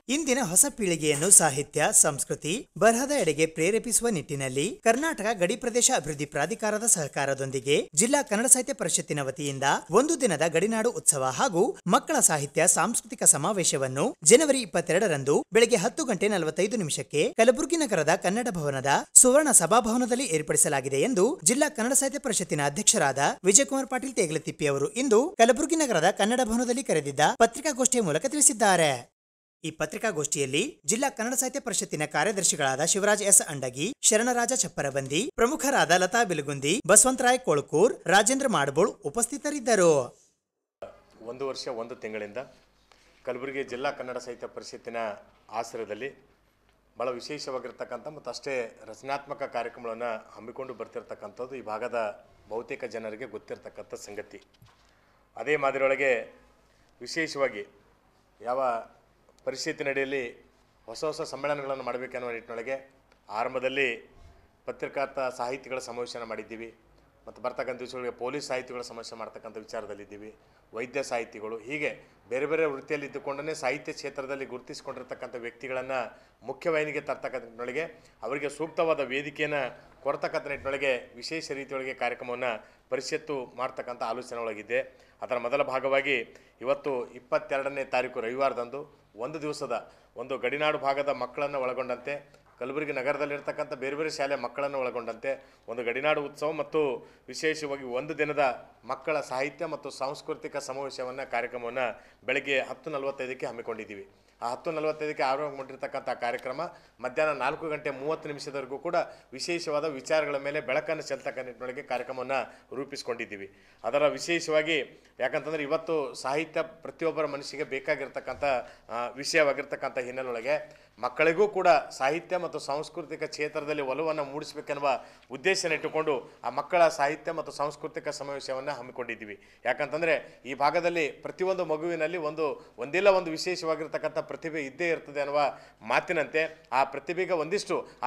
ಇಂದಿನ ಹೊಸ ಪೀಳಿಗೆಯನ್ನು ಸಾಹಿತ್ಯ, ಸಂಸ್ಕೃತಿ, ಬರಹದ ಎಡೆಗೆ ಪ್ರೇರೇಪಿಸುವ ನಿಟ್ಟಿನಲ್ಲಿ ಕರ್ನಾಟಕ ಗಡಿ ಪ್ರದೇಶ ಅಭಿವೃದ್ಧಿ ಪ್ರಾಧಿಕಾರದ ಸಹಕಾರದೊಂದಿಗೆ ಜಿಲ್ಲಾ ಕನ್ನಡ ಸಾಹಿತ್ಯ ಪರಿಷತ್ತಿನ ವತಿಯಿಂದ ಒಂದು ದಿನದ ಗಡಿನಾಡು ಉತ್ಸವ ಹಾಗೂ ಮಕ್ಕಳ ಸಾಹಿತ್ಯ ಸಾಂಸ್ಕೃತಿಕ ಸಮಾವೇಶವನ್ನು ಜನವರಿ 22ರಂದು ಬೆಳಗ್ಗೆ 10:45 ಕಲಬುರಗಿ ನಗರದ ಕನ್ನಡ ಭವನದ ಸುವರ್ಣ ಸಭಾಭವನದಲ್ಲಿ ಏರ್ಪಡಿಸಲಾಗಿದೆ ಎಂದು ಜಿಲ್ಲಾ ಕನ್ನಡ ಸಾಹಿತ್ಯ ಪರಿಷತ್ತಿನ ಅಧ್ಯಕ್ಷರಾದ ವಿಜಯಕುಮಾರ್ ಪಾಟೀಲ್ ತೇಗಲತಿಪ್ಪಿ ಅವರು ಇಂದು ಕಲಬುರಗಿ ನಗರದ ಕನ್ನಡ ಭವನದಲ್ಲಿ ಕರೆದಿದ್ದ ಪತ್ರಿಕಾಗೋಷ್ಠಿಯ ಮೂಲಕ ತಿಳಿಸಿದ್ದಾರೆ. ಈ ಪತ್ರಿಕಾಗೋಷ್ಠಿಯಲ್ಲಿ ಜಿಲ್ಲಾ ಕನ್ನಡ ಸಾಹಿತ್ಯ ಪರಿಷತ್ತಿನ ಕಾರ್ಯದರ್ಶಿಗಳಾದ ಶಿವರಾಜ್ ಎಸ್ ಅಂಡಗಿ, ಶರಣರಾಜ ಚಪ್ಪರಬಂದಿ, ಪ್ರಮುಖರಾದ ಲತಾ ಬಿಲಗುಂದಿ, ಬಸವಂತರಾಯ್ ಕೋಳ್ಕೂರ್, ರಾಜೇಂದ್ರ ಮಾಡಬೋಳ್ ಉಪಸ್ಥಿತರಿದ್ದರು. ಒಂದು ವರ್ಷ ಒಂದು ತಿಂಗಳಿಂದ ಕಲಬುರಗಿ ಜಿಲ್ಲಾ ಕನ್ನಡ ಸಾಹಿತ್ಯ ಪರಿಷತ್ತಿನ ಆಶ್ರಯದಲ್ಲಿ ಭಾಳ ವಿಶೇಷವಾಗಿರ್ತಕ್ಕಂಥ ಮತ್ತು ಅಷ್ಟೇ ರಚನಾತ್ಮಕ ಕಾರ್ಯಕ್ರಮಗಳನ್ನು ಹಮ್ಮಿಕೊಂಡು ಬರ್ತಿರ್ತಕ್ಕಂಥದ್ದು ಈ ಭಾಗದ ಬಹುತೇಕ ಜನರಿಗೆ ಗೊತ್ತಿರತಕ್ಕಂಥ ಸಂಗತಿ. ಅದೇ ಮಾದರಿಯೊಳಗೆ ವಿಶೇಷವಾಗಿ ಯಾವ ಪರಿಸ್ಥಿತಿನಡಿಯಲ್ಲಿ ಹೊಸ ಹೊಸ ಸಮ್ಮೇಳನಗಳನ್ನು ಮಾಡಬೇಕನ್ನೋ ನಿಟ್ಟಿನೊಳಗೆ ಆರಂಭದಲ್ಲಿ ಪತ್ರಿಕಾರ್ಥ ಸಾಹಿತಿಗಳ ಸಮಾವೇಶನ ಮಾಡಿದ್ದೀವಿ. ಮತ್ತು ಬರ್ತಕ್ಕಂಥ ದಿವಸಗಳಿಗೆ ಪೊಲೀಸ್ ಸಾಹಿತಿಗಳ ಸಮಾವೇಶ ಮಾಡ್ತಕ್ಕಂಥ ವಿಚಾರದಲ್ಲಿದ್ದೀವಿ. ವೈದ್ಯ ಸಾಹಿತಿಗಳು, ಹೀಗೆ ಬೇರೆ ಬೇರೆ ವೃತ್ತಿಯಲ್ಲಿ ಇದ್ದುಕೊಂಡೇ ಸಾಹಿತ್ಯ ಕ್ಷೇತ್ರದಲ್ಲಿ ಗುರುತಿಸಿಕೊಂಡಿರ್ತಕ್ಕಂಥ ವ್ಯಕ್ತಿಗಳನ್ನು ಮುಖ್ಯವಾಹಿನಿಗೆ ತರ್ತಕ್ಕಂಥ ನಿಟ್ಟಿನೊಳಗೆ ಅವರಿಗೆ ಸೂಕ್ತವಾದ ವೇದಿಕೆಯನ್ನು ಕೊಡ್ತಕ್ಕಂಥ ನಿಟ್ಟಿನೊಳಗೆ ವಿಶೇಷ ರೀತಿಯೊಳಗೆ ಕಾರ್ಯಕ್ರಮವನ್ನು ಪರಿಷತ್ತು ಮಾಡ್ತಕ್ಕಂಥ ಆಲೋಚನೆ ಒಳಗಿದ್ದೆ. ಅದರ ಮೊದಲ ಭಾಗವಾಗಿ ಇವತ್ತು 22ನೇ ತಾರೀಕು ರವಿವಾರದಂದು ಒಂದು ದಿವಸದ ಒಂದು ಗಡಿನಾಡು ಭಾಗದ ಮಕ್ಕಳನ್ನು ಒಳಗೊಂಡಂತೆ ಕಲಬುರಗಿ ನಗರದಲ್ಲಿರ್ತಕ್ಕಂಥ ಬೇರೆ ಬೇರೆ ಶಾಲೆಯ ಮಕ್ಕಳನ್ನು ಒಳಗೊಂಡಂತೆ ಒಂದು ಗಡಿನಾಡು ಉತ್ಸವ ಮತ್ತು ವಿಶೇಷವಾಗಿ ಒಂದು ದಿನದ ಮಕ್ಕಳ ಸಾಹಿತ್ಯ ಮತ್ತು ಸಾಂಸ್ಕೃತಿಕ ಸಮಾವೇಶವನ್ನು ಕಾರ್ಯಕ್ರಮವನ್ನು ಬೆಳಗ್ಗೆ 10:45 ಹಮ್ಮಿಕೊಂಡಿದ್ದೀವಿ. ಆ 10:45 ಆರಂಭಗೊಂಡಿರ್ತಕ್ಕಂಥ ಕಾರ್ಯಕ್ರಮ ಮಧ್ಯಾಹ್ನ 4:30 ಕೂಡ ವಿಶೇಷವಾದ ವಿಚಾರಗಳ ಮೇಲೆ ಬೆಳಕನ್ನು ಚೆಲ್ತಕ್ಕಂಥ ನಿಟ್ಟಿನೊಳಗೆ ಕಾರ್ಯಕ್ರಮವನ್ನು ರೂಪಿಸ್ಕೊಂಡಿದ್ದೀವಿ. ಅದರ ವಿಶೇಷವಾಗಿ ಯಾಕಂತಂದರೆ ಇವತ್ತು ಸಾಹಿತ್ಯ ಪ್ರತಿಯೊಬ್ಬರ ಮನಸ್ಸಿಗೆ ಬೇಕಾಗಿರ್ತಕ್ಕಂಥ ವಿಷಯವಾಗಿರ್ತಕ್ಕಂಥ ಹಿನ್ನೆಲೆಯೊಳಗೆ ಮಕ್ಕಳಿಗೂ ಕೂಡ ಸಾಹಿತ್ಯ ಮತ್ತು ಸಾಂಸ್ಕೃತಿಕ ಕ್ಷೇತ್ರದಲ್ಲಿ ಒಲವನ್ನು ಮೂಡಿಸಬೇಕೆನ್ನುವ ಉದ್ದೇಶನ ಇಟ್ಟುಕೊಂಡು ಆ ಮಕ್ಕಳ ಸಾಹಿತ್ಯ ಮತ್ತು ಸಾಂಸ್ಕೃತಿಕ ಸಮಾವೇಶವನ್ನು ಹಮ್ಮಿಕೊಂಡಿದ್ದೀವಿ. ಯಾಕಂತಂದರೆ ಈ ಭಾಗದಲ್ಲಿ ಪ್ರತಿಯೊಂದು ಮಗುವಿನಲ್ಲಿ ಒಂದಿಲ್ಲ ಒಂದು ವಿಶೇಷವಾಗಿರ್ತಕ್ಕಂಥ ಪ್ರತಿಭೆ ಇದ್ದೇ ಇರ್ತದೆ ಅನ್ನುವ ಮಾತಿನಂತೆ ಆ ಪ್ರತಿಭೆಗೆ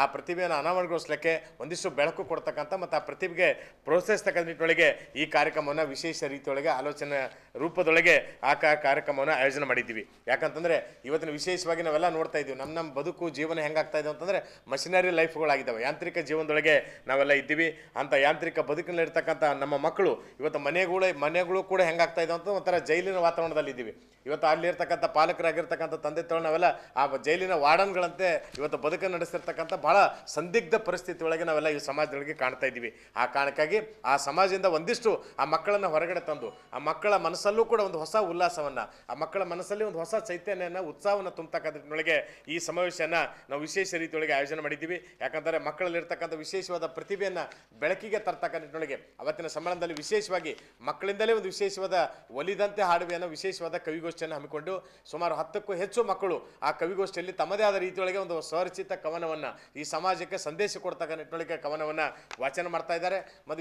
ಆ ಪ್ರತಿಭೆಯನ್ನು ಅನಾವರಣಗೊಳಿಸಲಿಕ್ಕೆ ಒಂದಿಷ್ಟು ಬೆಳಕು ಕೊಡ್ತಕ್ಕಂಥ ಮತ್ತು ಆ ಪ್ರತಿಭೆಗೆ ಪ್ರೋತ್ಸಾಹಿಸ್ತಕ್ಕಂಥ ನಿಟ್ಟಿನೊಳಗೆ ಈ ಕಾರ್ಯಕ್ರಮವನ್ನು ವಿಶೇಷ ರೀತಿಯೊಳಗೆ ಆಲೋಚನೆ ರೂಪದೊಳಗೆ ಆ ಕಾರ್ಯಕ್ರಮವನ್ನು ಆಯೋಜನೆ ಮಾಡಿದ್ದೀವಿ. ಯಾಕಂತಂದರೆ ಇವತ್ತಿನ ವಿಶೇಷವಾಗಿ ನಾವೆಲ್ಲ ನೋಡ್ತಾ ಇದ್ದೀವಿ, ನಮ್ಮ ಬದುಕು ಜೀವನ ಹೆಂಗಾಗ್ತಾ ಇದೆ ಅಂತಂದರೆ ಮಷಿನರಿ ಲೈಫ್ಗಳಾಗಿದ್ದಾವೆ, ಯಾಂತ್ರಿಕ ಜೀವನದೊಳಗೆ ನಾವೆಲ್ಲ ಇದ್ದೀವಿ. ಅಂಥ ಯಾಂತ್ರಿಕ ಬದುಕಿನಲ್ಲಿರ್ತಕ್ಕಂಥ ನಮ್ಮ ಮಕ್ಕಳು ಇವತ್ತು ಮನೆಗಳು ಕೂಡ ಹೆಂಗಾಗ್ತಾ ಇದೆ ಅಂತ ಒಂಥರ ಜೈಲಿನ ವಾತಾವರಣದಲ್ಲಿ ಇದ್ದೀವಿ. ಇವತ್ತು ಅಲ್ಲಿರ್ತಕ್ಕಂಥ ಪಾಲಕರಾಗಿರ್ತಕ್ಕಂಥ ತಂದೆ ತಾಯಿ ನಾವೆಲ್ಲ ಆ ಜೈಲಿನ ವಾರ್ಡನ್ಗಳಂತೆ ಇವತ್ತು ಬದುಕನ್ನು ನಡೆಸಿರ್ತಕ್ಕಂಥ ಬಹಳ ಸಂದಿಗ್ಧ ಪರಿಸ್ಥಿತಿ ಒಳಗೆ ನಾವೆಲ್ಲ ಈ ಸಮಾಜದೊಳಗೆ ಕಾಣ್ತಾ ಇದ್ದೀವಿ. ಆ ಕಾರಣಕ್ಕಾಗಿ ಆ ಸಮಾಜದಿಂದ ಒಂದಿಷ್ಟು ಆ ಮಕ್ಕಳನ್ನು ಹೊರಗಡೆ ತಂದು ಆ ಮಕ್ಕಳ ಮನಸ್ಸಲ್ಲೂ ಕೂಡ ಒಂದು ಹೊಸ ಉಲ್ಲಾಸವನ್ನು, ಆ ಮಕ್ಕಳ ಮನಸ್ಸಲ್ಲಿ ಒಂದು ಹೊಸ ಚೈತನ್ಯನ ಉತ್ಸಾಹವನ್ನು ತುಂಬತಕ್ಕಂಥೊಳಗೆ ಈ ಸಮಾವೇಶವನ್ನು ನಾವು ವಿಶೇಷ ರೀತಿಯೊಳಗೆ ಆಯೋಜನೆ ಮಾಡಿದ್ದೀವಿ. ಯಾಕಂದರೆ ಮಕ್ಕಳಲ್ಲಿರ್ತಕ್ಕಂಥ ವಿಶೇಷವಾದ ಪ್ರತಿಭೆಯನ್ನು ಬೆಳಕಿಗೆ ತರ್ತಕ್ಕಂಥ ನಿಟ್ಟಿನೊಳಗೆ ಅವತ್ತಿನ ಸಮ್ಮೇಳನದಲ್ಲಿ ವಿಶೇಷವಾಗಿ ಮಕ್ಕಳಿಂದಲೇ ಒಂದು ವಿಶೇಷವಾದ ಒಲಿದಂತೆ ಹಾಡುವೆ ಅನ್ನೋ ವಿಶೇಷವಾದ ಕವಿಗೋಷ್ಠಿಯನ್ನು ಹಮ್ಮಿಕೊಂಡು ಸುಮಾರು 10ಕ್ಕೂ ಹೆಚ್ಚು ಮಕ್ಕಳು ಆ ಕವಿಗೋಷ್ಠಿಯಲ್ಲಿ ತಮ್ಮದೇ ಆದ ರೀತಿಯೊಳಗೆ ಒಂದು ಸ್ವರಚಿತ ಕವನವನ್ನು ಈ ಸಮಾಜಕ್ಕೆ ಸಂದೇಶ ಕೊಡ್ತಕ್ಕ ನಿಟ್ಟಿನೊಳಗೆ ಕವನವನ್ನು ವಾಚನ ಮಾಡ್ತಾ ಇದ್ದಾರೆ. ಮತ್ತು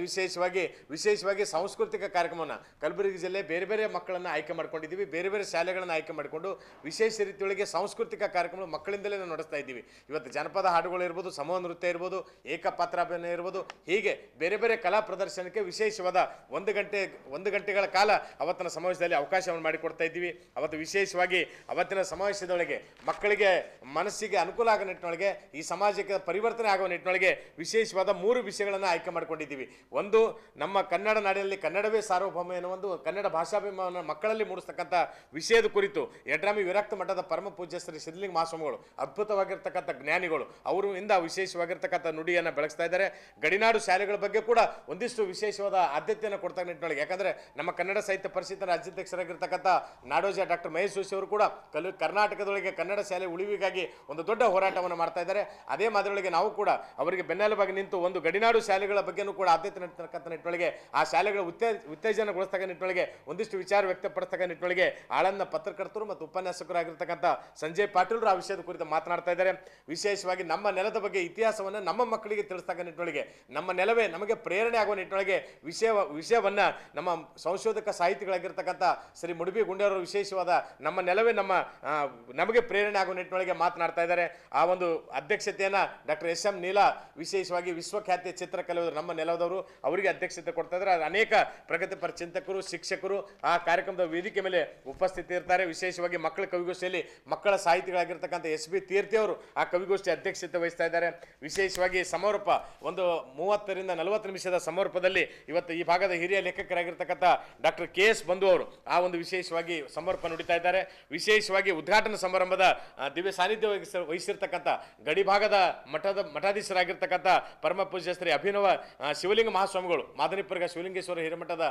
ವಿಶೇಷವಾಗಿ ಸಾಂಸ್ಕೃತಿಕ ಕಾರ್ಯಕ್ರಮವನ್ನು ಕಲಬುರಗಿ ಜಿಲ್ಲೆ ಬೇರೆ ಬೇರೆ ಮಕ್ಕಳನ್ನು ಆಯ್ಕೆ ಮಾಡ್ಕೊಂಡಿದ್ದೀವಿ. ಬೇರೆ ಬೇರೆ ಶಾಲೆಗಳನ್ನು ಆಯ್ಕೆ ಮಾಡಿಕೊಂಡು ವಿಶೇಷ ರೀತಿಯೊಳಗೆ ಸಾಂಸ್ಕೃತಿಕ ಕಾರ್ಯಕ್ರಮ ಮಕ್ಕಳಿಂದಲೇ ನಾವು ನಡೆಸ್ತಾ ಇದ್ದೀವಿ. ಇವತ್ತು ಜನಪದ ಹಾಡುಗಳು ಇರ್ಬೋದು, ಸಮೂಹ ನೃತ್ಯ ಇರ್ಬೋದು, ಏಕಪಾತ್ರಾಭಿನಯ ಇರ್ಬೋದು, ಹೀಗೆ ಬೇರೆ ಬೇರೆ ಕಲಾ ಪ್ರದರ್ಶನಕ್ಕೆ ವಿಶೇಷವಾದ ಒಂದು ಗಂಟೆಗಳ ಕಾಲ ಅವತ್ತಿನ ಸಮಾವೇಶದಲ್ಲಿ ಅವಕಾಶವನ್ನು ಮಾಡಿಕೊಡ್ತಾ ಇದ್ದೀವಿ. ಅವತ್ತು ವಿಶೇಷವಾಗಿ ಅವತ್ತಿನ ಸಮಾವೇಶದೊಳಗೆ ಮಕ್ಕಳಿಗೆ ಮನಸ್ಸಿಗೆ ಅನುಕೂಲ ಆಗೋ ನಿಟ್ಟಿನೊಳಗೆ ಈ ಸಮಾಜಕ್ಕೆ ಪರಿವರ್ತನೆ ಆಗುವ ನಿಟ್ಟಿನೊಳಗೆ ವಿಶೇಷವಾದ 3 ವಿಷಯಗಳನ್ನು ಆಯ್ಕೆ ಮಾಡಿಕೊಂಡಿದ್ದೀವಿ. ಒಂದು, ನಮ್ಮ ಕನ್ನಡ ನಾಡಿನಲ್ಲಿ ಕನ್ನಡವೇ ಸಾರ್ವಭೌಮ ಎನ್ನುವ ಒಂದು ಕನ್ನಡ ಭಾಷಾಭಿಮಾನವನ್ನು ಮಕ್ಕಳಲ್ಲಿ ಮೂಡಿಸ್ತಕ್ಕಂಥ ವಿಷಯದ ಕುರಿತು ಯಡ್ರಾಮಿ ವಿರಕ್ತ ಮಠದ ಪರಮ ಪೂಜ್ಯ ಶ್ರೀ ಸಿದ್ಧಲಿಂಗ ಮಹಾಸ್ವಾಮಿಗಳು ಅದ್ಭುತವಾಗಿರ್ತಕ್ಕಂಥ ಜ್ಞಾನಿಗಳು ಅವರಿಂದ ವಿಶೇಷವಾಗಿರ್ತಕ್ಕಂಥ ನುಡಿಯನ್ನು ಬೆಳೆಸ್ತಾ ಇದ್ದಾರೆ. ಗಡಿನಾಡು ಶಾಲೆಗಳ ಬಗ್ಗೆ ಕೂಡ ಒಂದಿಷ್ಟು ವಿಶೇಷವಾದ ಆದ್ಯತೆಯನ್ನು ಕೊಡ್ತಾ ನಿಟ್ಟಿನೊಳಗೆ, ಯಾಕಂದರೆ ನಮ್ಮ ಕನ್ನಡ ಸಾಹಿತ್ಯ ಪರಿಷತ್ತಿನ ರಾಜ್ಯಾಧ್ಯಕ್ಷರಾಗಿರ್ತಕ್ಕಂಥ ನಾಡೋಜ ಡಾಕ್ಟರ್ ಮಹೇಶ್ ಜೋಶಿ ಅವರು ಕೂಡ ಕರ್ನಾಟಕದೊಳಗೆ ಕನ್ನಡ ಶಾಲೆ ಉಳಿವಿಗಾಗಿ ಒಂದು ದೊಡ್ಡ ಹೋರಾಟವನ್ನು ಮಾಡ್ತಾ ಇದ್ದಾರೆ. ಅದೇ ಮಾದರಿಯೊಳಗೆ ನಾವು ಕೂಡ ಅವರಿಗೆ ಬೆನ್ನೆಲುಬಾಗಿ ನಿಂತು ಒಂದು ಗಡಿನಾಡು ಶಾಲೆಗಳ ಬಗ್ಗೆನೂ ಕೂಡ ಆದ್ಯತೆ ನೀಡ್ತಕ್ಕಂಥ ನಿಟ್ಟಿನೊಳಗೆ ಆ ಶಾಲೆಗಳ ಉತ್ತೇಜನಗೊಳಿಸ್ತಕ್ಕ ನಿಟ್ಟಿನೊಳಗೆ ಒಂದಿಷ್ಟು ವಿಚಾರ ವ್ಯಕ್ತಪಡಿಸ್ತಕ್ಕ ನಿಟ್ಟಿನೊಳಗೆ ಆಳಂದ ಪತ್ರಕರ್ತರು ಮತ್ತು ಉಪನ್ಯಾಸಕರಾಗಿರ್ತಕ್ಕಂಥ ಸಂಜಯ್ ಪಾಟೀಲ್ ಆ ವಿಷಯದ ಕುರಿತು ಮಾತನಾಡ್ತಾ ಇದ್ದಾರೆ. ವಿಶೇಷ ವಿಶೇಷವಾಗಿ ನಮ್ಮ ನೆಲದ ಬಗ್ಗೆ ಇತಿಹಾಸವನ್ನು ನಮ್ಮ ಮಕ್ಕಳಿಗೆ ತಿಳಿಸ್ತಕ್ಕ ನಿಟ್ಟಿನೊಳಗೆ ನಮ್ಮ ನೆಲವೇ ನಮಗೆ ಪ್ರೇರಣೆ ಆಗುವ ನಿಟ್ಟಿನೊಳಗೆ ವಿಷಯವನ್ನು ನಮ್ಮ ಸಂಶೋಧಕ ಸಾಹಿತಿಗಳಾಗಿರ್ತಕ್ಕಂಥ ಶ್ರೀ ಮುಡುಬಿ ಗುಂಡೇರವರು ವಿಶೇಷವಾದ ನಮ್ಮ ನೆಲವೇ ನಮಗೆ ಪ್ರೇರಣೆ ಆಗುವ ನಿಟ್ಟಿನೊಳಗೆ ಮಾತನಾಡ್ತಾ ಇದ್ದಾರೆ. ಆ ಒಂದು ಅಧ್ಯಕ್ಷತೆಯನ್ನು ಡಾಕ್ಟರ್ ಎಸ್ ಎಂ ನೀಲಾ ವಿಶೇಷವಾಗಿ ವಿಶ್ವಖ್ಯಾತಿಯ ಚಿತ್ರಕಲಾವಿದರು ನಮ್ಮ ನೆಲದವರು ಅವರಿಗೆ ಅಧ್ಯಕ್ಷತೆ ಕೊಡ್ತಾ ಇದ್ದಾರೆ. ಅನೇಕ ಪ್ರಗತಿಪರ ಚಿಂತಕರು, ಶಿಕ್ಷಕರು ಆ ಕಾರ್ಯಕ್ರಮದ ವೇದಿಕೆ ಮೇಲೆ ಉಪಸ್ಥಿತಿ ಇರ್ತಾರೆ. ವಿಶೇಷವಾಗಿ ಮಕ್ಕಳ ಕವಿಗೋಷ್ಠಿಯಲ್ಲಿ ಮಕ್ಕಳ ಸಾಹಿತಿಗಳಾಗಿರ್ತಕ್ಕಂಥ ಎಸ್ ಬಿ ತೀರ್ಥಿ ಅವರು ಆ ಕವಿಗೋಷ್ಠಿ ಅಧ್ಯಕ್ಷತೆ ವಹಿಸ್ತಾ ಇದ್ದಾರೆ. ವಿಶೇಷವಾಗಿ ಸಮಾರೋಪ ಒಂದು 30 ರಿಂದ 40 ನಿಮಿಷದ ಸಮಾರೋಪದಲ್ಲಿ ಇವತ್ತು ಈ ಭಾಗದ ಹಿರಿಯ ಲೇಖಕರಾಗಿರ್ತಕ್ಕಂಥ ಡಾಕ್ಟರ್ ಕೆ ಎಸ್ ಬಂಧು ಅವರು ಆ ಒಂದು ವಿಶೇಷವಾಗಿ ಸಮಾರೋಪ ನುಡಿತಾ ಇದ್ದಾರೆ. ವಿಶೇಷವಾಗಿ ಉದ್ಘಾಟನಾ ಸಮಾರಂಭದ ದಿವ್ಯ ಸಾನ್ನಿಧ್ಯ ವಹಿಸಿರ್ತಕ್ಕಂಥ ಗಡಿ ಭಾಗದ ಮಠಾಧೀಶರಾಗಿರ್ತಕ್ಕಂಥ ಪರಮ ಪೂಜ್ಯ ಶ್ರೀ ಅಭಿನವ ಶಿವಲಿಂಗ ಮಹಾಸ್ವಾಮಿಗಳು ಮಾದನಿಪುರ ಶಿವಲಿಂಗೇಶ್ವರ ಹಿರೇಮಠದ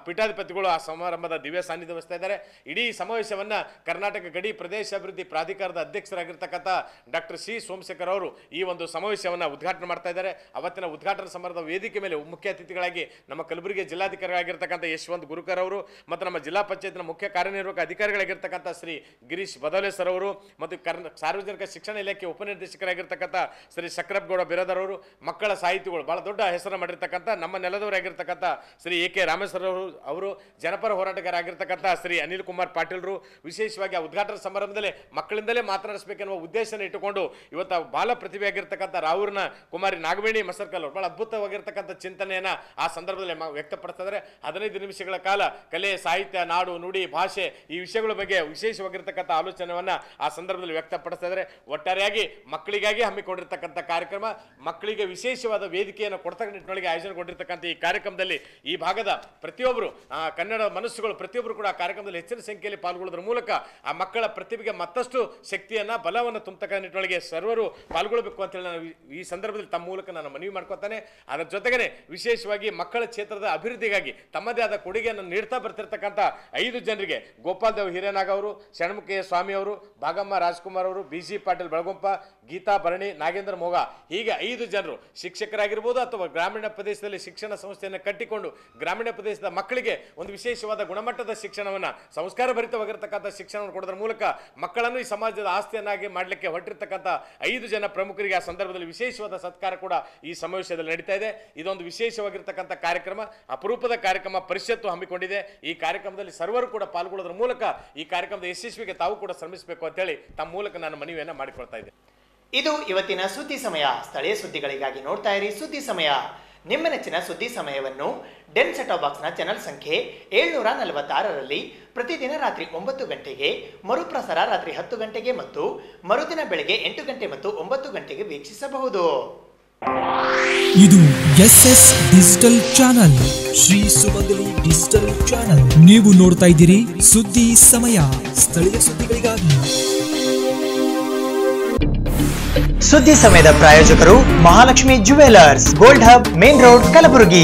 ಪೀಠಾಧಿಪತಿಗಳು ಆ ಸಮಾರಂಭದ ದಿವ್ಯ ಸಾನ್ನಿಧ್ಯ ವಹಿಸ್ತಾ ಇದ್ದಾರೆ. ಇಡೀ ಸಮಾವೇಶವನ್ನ ಕರ್ನಾಟಕ ಗಡಿ ಪ್ರದೇಶಾಭಿವೃದ್ಧಿ ಪ್ರಾಧಿಕಾರದ ಅಧ್ಯಕ್ಷರಾಗಿರ್ತಕ್ಕಂಥ ಡಾಕ್ಟರ್ ಸಿ ಸೋಮಶೇಖರ್ ಅವರು ಈ ಒಂದು ಸಮಾವೇಶವನ್ನು ಉದ್ಘಾಟನೆ ಮಾಡ್ತಾ ಇದ್ದಾರೆ. ಅವತ್ತಿನ ಉದ್ಘಾಟನಾ ಸಮಾರಂಭದ ವೇದಿಕೆ ಮೇಲೆ ಮುಖ್ಯ ಅತಿಥಿಗಳಾಗಿ ನಮ್ಮ ಕಲಬುರಗಿ ಜಿಲ್ಲಾಧಿಕಾರಿಗಳಾಗಿರ್ತಕ್ಕಂಥ ಯಶವಂತ್ ಗುರುಕರ್ ಅವರು ಮತ್ತು ನಮ್ಮ ಜಿಲ್ಲಾ ಪಂಚಾಯತ್ನ ಮುಖ್ಯ ಕಾರ್ಯನಿರ್ವಾಹಕ ಅಧಿಕಾರಿಗಳಾಗಿರ್ತಕ್ಕಂಥ ಶ್ರೀ ಗಿರೀಶ್ ಬದೌಲೆ ಸರ್ ಅವರು ಮತ್ತು ಸಾರ್ವಜನಿಕ ಶಿಕ್ಷಣ ಇಲಾಖೆ ಉಪನಿರ್ದೇಶಕರಾಗಿರ್ತಕ್ಕಂಥ ಶ್ರೀ ಸಕ್ರಪ್ಪಗೌಡ ಬಿರಾದರ್ ಅವರು, ಮಕ್ಕಳ ಸಾಹಿತಿಗಳು ಬಹಳ ದೊಡ್ಡ ಹೆಸರು ಮಾಡಿರ್ತಕ್ಕಂಥ ನಮ್ಮ ನೆಲದವರಾಗಿರ್ತಕ್ಕಂಥ ಶ್ರೀ ಎ ಕೆ ರಾಮೇಶ್ವರ ಅವರು, ಜನಪರ ಹೋರಾಟಗಾರರಾಗಿರ್ತಕ್ಕಂಥ ಶ್ರೀ ಅನಿಲ್ ಕುಮಾರ್ ಪಾಟೀಲ್ರು ವಿಶೇಷವಾಗಿ ಆ ಉದ್ಘಾಟನಾ ಸಮಾರಂಭದಲ್ಲಿ ಮಕ್ಕಳಿಂದಲೇ ಮಾತನಾಡಿಸಬೇಕೆನ್ನುವ ಉದ್ದೇಶನ ಇಟ್ಟುಕೊಂಡು ಇವತ್ತು ಬಾಲ ಪ್ರತಿಭೆಯಾಗಿರ್ತಕ್ಕಂಥ ರಾವೂರಿನ ಕುಮಾರಿ ನಾಗವೇಣಿ ಮಸರ್ಕಲ್ ಅವರು ಬಹಳ ಅದ್ಭುತವಾಗಿರ್ತಕ್ಕಂಥ ಚಿಂತನೆಯನ್ನು ಆ ಸಂದರ್ಭದಲ್ಲಿ ವ್ಯಕ್ತಪಡಿಸ್ತಾರೆ. 15 ನಿಮಿಷಗಳ ಕಾಲ ಕಲೆ, ಸಾಹಿತ್ಯ, ನಾಡು, ನುಡಿ, ಭಾಷೆ ಈ ವಿಷಯಗಳ ಬಗ್ಗೆ ವಿಶೇಷವಾಗಿರ್ತಕ್ಕಂಥ ಆಲೋಚನೆಯನ್ನು ಆ ಸಂದರ್ಭದಲ್ಲಿ ವ್ಯಕ್ತಪಡಿಸ್ತಾ ಇದ್ದಾರೆ. ಒಟ್ಟಾರೆಯಾಗಿ ಮಕ್ಕಳಿಗಾಗಿ ಹಮ್ಮಿಕೊಂಡಿರ್ತಕ್ಕಂಥ ಕಾರ್ಯಕ್ರಮ, ಮಕ್ಕಳಿಗೆ ವಿಶೇಷವಾದ ವೇದಿಕೆಯನ್ನು ಕೊಡ್ತಕ್ಕ ನಿಟ್ಟಿನೊಳಗೆ ಆಯೋಜನೆಗೊಂಡಿರ್ತಕ್ಕಂಥ ಈ ಕಾರ್ಯಕ್ರಮದಲ್ಲಿ ಈ ಭಾಗದ ಪ್ರತಿಯೊಬ್ಬರು ಕನ್ನಡ ಮನಸ್ಸುಗಳು ಪ್ರತಿಯೊಬ್ಬರು ಕೂಡ ಆ ಕಾರ್ಯಕ್ರಮದಲ್ಲಿ ಹೆಚ್ಚಿನ ಸಂಖ್ಯೆಯಲ್ಲಿ ಪಾಲ್ಗೊಳ್ಳೋದ್ರ ಮೂಲಕ ಆ ಮಕ್ಕಳ ಪ್ರತಿಭೆಗೆ ಮತ್ತಷ್ಟು ಶಕ್ತಿಯನ್ನು, ಬಲವನ್ನು ತುಂಬತಕ್ಕ ನಿಟ್ಟಿನೊಳಗೆ ಸರ್ವರು ಪಾಲ್ಗೊಳ್ಳಬೇಕು ಅಂತೇಳಿ ನಾನು ಈ ಸಂದರ್ಭದಲ್ಲಿ ತಮ್ಮ ಮೂಲಕ ನಾನು ಮನವಿ ಮಾಡ್ಕೊತಾನೆ. ಅದರ ಜೊತೆಗೇ ವಿಶೇಷವಾಗಿ ಮಕ್ಕಳ ಕ್ಷೇತ್ರದ ಅಭಿವೃದ್ಧಿಗಾಗಿ ತಮ್ಮದೇ ಆದ ಕೊಡುಗೆಯನ್ನು ನೀಡ್ತಾ ಬರ್ತಿರ್ತಕ್ಕಂಥ 5 ಜನರಿಗೆ ಗೋಪಾಲ್ ದೇವ್ ಹಿರೇನಾಗ್ ಅವರು, ಷಣ್ಮುಖಯ್ಯ ಸ್ವಾಮಿ ಅವರು, ಭಾಗಮ್ಮ ರಾಜ್ಕುಮಾರ್ ಅವರು, BG ಪಾಟೀಲ್ ಬೆಳಗುಂಪ, ಗೀತಾ ಭರಣಿ, ನಾಗೇಂದ್ರ ಮೋಗ ಹೀಗೆ 5 ಜನರು ಶಿಕ್ಷಕರಾಗಿರ್ಬೋದು ಅಥವಾ ಗ್ರಾಮೀಣ ಪ್ರದೇಶದಲ್ಲಿ ಶಿಕ್ಷಣ ಸಂಸ್ಥೆಯನ್ನು ಕಟ್ಟಿಕೊಂಡು ಗ್ರಾಮೀಣ ಪ್ರದೇಶದ ಮಕ್ಕಳಿಗೆ ಒಂದು ವಿಶೇಷವಾದ ಗುಣಮಟ್ಟದ ಶಿಕ್ಷಣವನ್ನು, ಸಂಸ್ಕಾರ ಭರಿತವಾಗಿರ್ತಕ್ಕಂಥ ಶಿಕ್ಷಣವನ್ನು ಕೊಡೋದ್ರ ಮೂಲಕ ಮಕ್ಕಳನ್ನು ಈ ಸಮಾಜದ ಆಸ್ತಿಯನ್ನಾಗಿ ಮಾಡಲಿಕ್ಕೆ ಹೊರಟಿರ್ತಕ್ಕಂಥ 5 ಜನ ಪ್ರಮುಖರಿಗೆ ಆ ಸಂದರ್ಭದಲ್ಲಿ ವಿಶೇಷವಾದ ಸತ್ಕಾರ ಕೂಡ ಈ ಸಮಾವೇಶದಲ್ಲಿ ನಡೀತಾ ಇದೆ. ಇದೊಂದು ವಿಶೇಷವಾಗಿರ್ತಕ್ಕಂಥ ಕಾರ್ಯಕ್ರಮ, ಅಪರೂಪದ ಕಾರ್ಯಕ್ರಮ ಪರಿಷತ್ತು ಹಮ್ಮಿಕೊಂಡಿದೆ. ಈ ಕಾರ್ಯಕ್ರಮದಲ್ಲಿ ಸರ್ವರು ಕೂಡ ಪಾಲ್ಗೊಳ್ಳೋದ್ರ ಮೂಲಕ ಈ ಕಾರ್ಯಕ್ರಮದ ಯಶಸ್ವಿಗೆ ತಾವು ಕೂಡ ಶ್ರಮಿಸಬೇಕು ಅಂತೇಳಿ ತಮ್ಮ ಮೂಲಕ ನಾನು ಮನವಿಯನ್ನು ಮಾಡಿಕೊಳ್ತಾ ಇದ್ದೆ. ಇದು ಇವತ್ತಿನ ಸುದ್ದಿ ಸಮಯ. ಸ್ಥಳೀಯ ಸುದ್ದಿಗಳಿಗಾಗಿ ನೋಡ್ತಾ ಇರಿ ಸುದ್ದಿ ಸಮಯ. ನಿಮ್ಮ ನೆಚ್ಚಿನ ಸುದ್ದಿ ಸಮಯವನ್ನು ಡೆನ್ ಸೆಟ್ ಬಾಕ್ಸ್ನ ಚಾನಲ್ ಸಂಖ್ಯೆ 746ರಲ್ಲಿ ಪ್ರತಿದಿನ ರಾತ್ರಿ 9 ಗಂಟೆಗೆ, ಮರುಪ್ರಸಾರ ರಾತ್ರಿ 10 ಗಂಟೆಗೆ ಮತ್ತು ಮರುದಿನ ಬೆಳಗ್ಗೆ 8 ಗಂಟೆ ಮತ್ತು 9 ಗಂಟೆಗೆ ವೀಕ್ಷಿಸಬಹುದು. ಇದು SS ಡಿಜಿಟಲ್ ಚಾನಲ್, ಶ್ರೀ ಸುಮಂಗಲಿ ಡಿಜಿಟಲ್ ಚಾನಲ್. ನೀವು ನೋಡ್ತಾ ಇದ್ದೀರಿ ಸುದ್ದಿ ಸಮಯ, ಸ್ಥಳೀಯ ಸುದ್ದಿಗಳಿಗಾಗಿ. ಸುದ್ದಿ ಸಮಯದ ಪ್ರಾಯೋಜಕರು Mahalakshmi jewellers, gold hub, main road, Kalaburagi.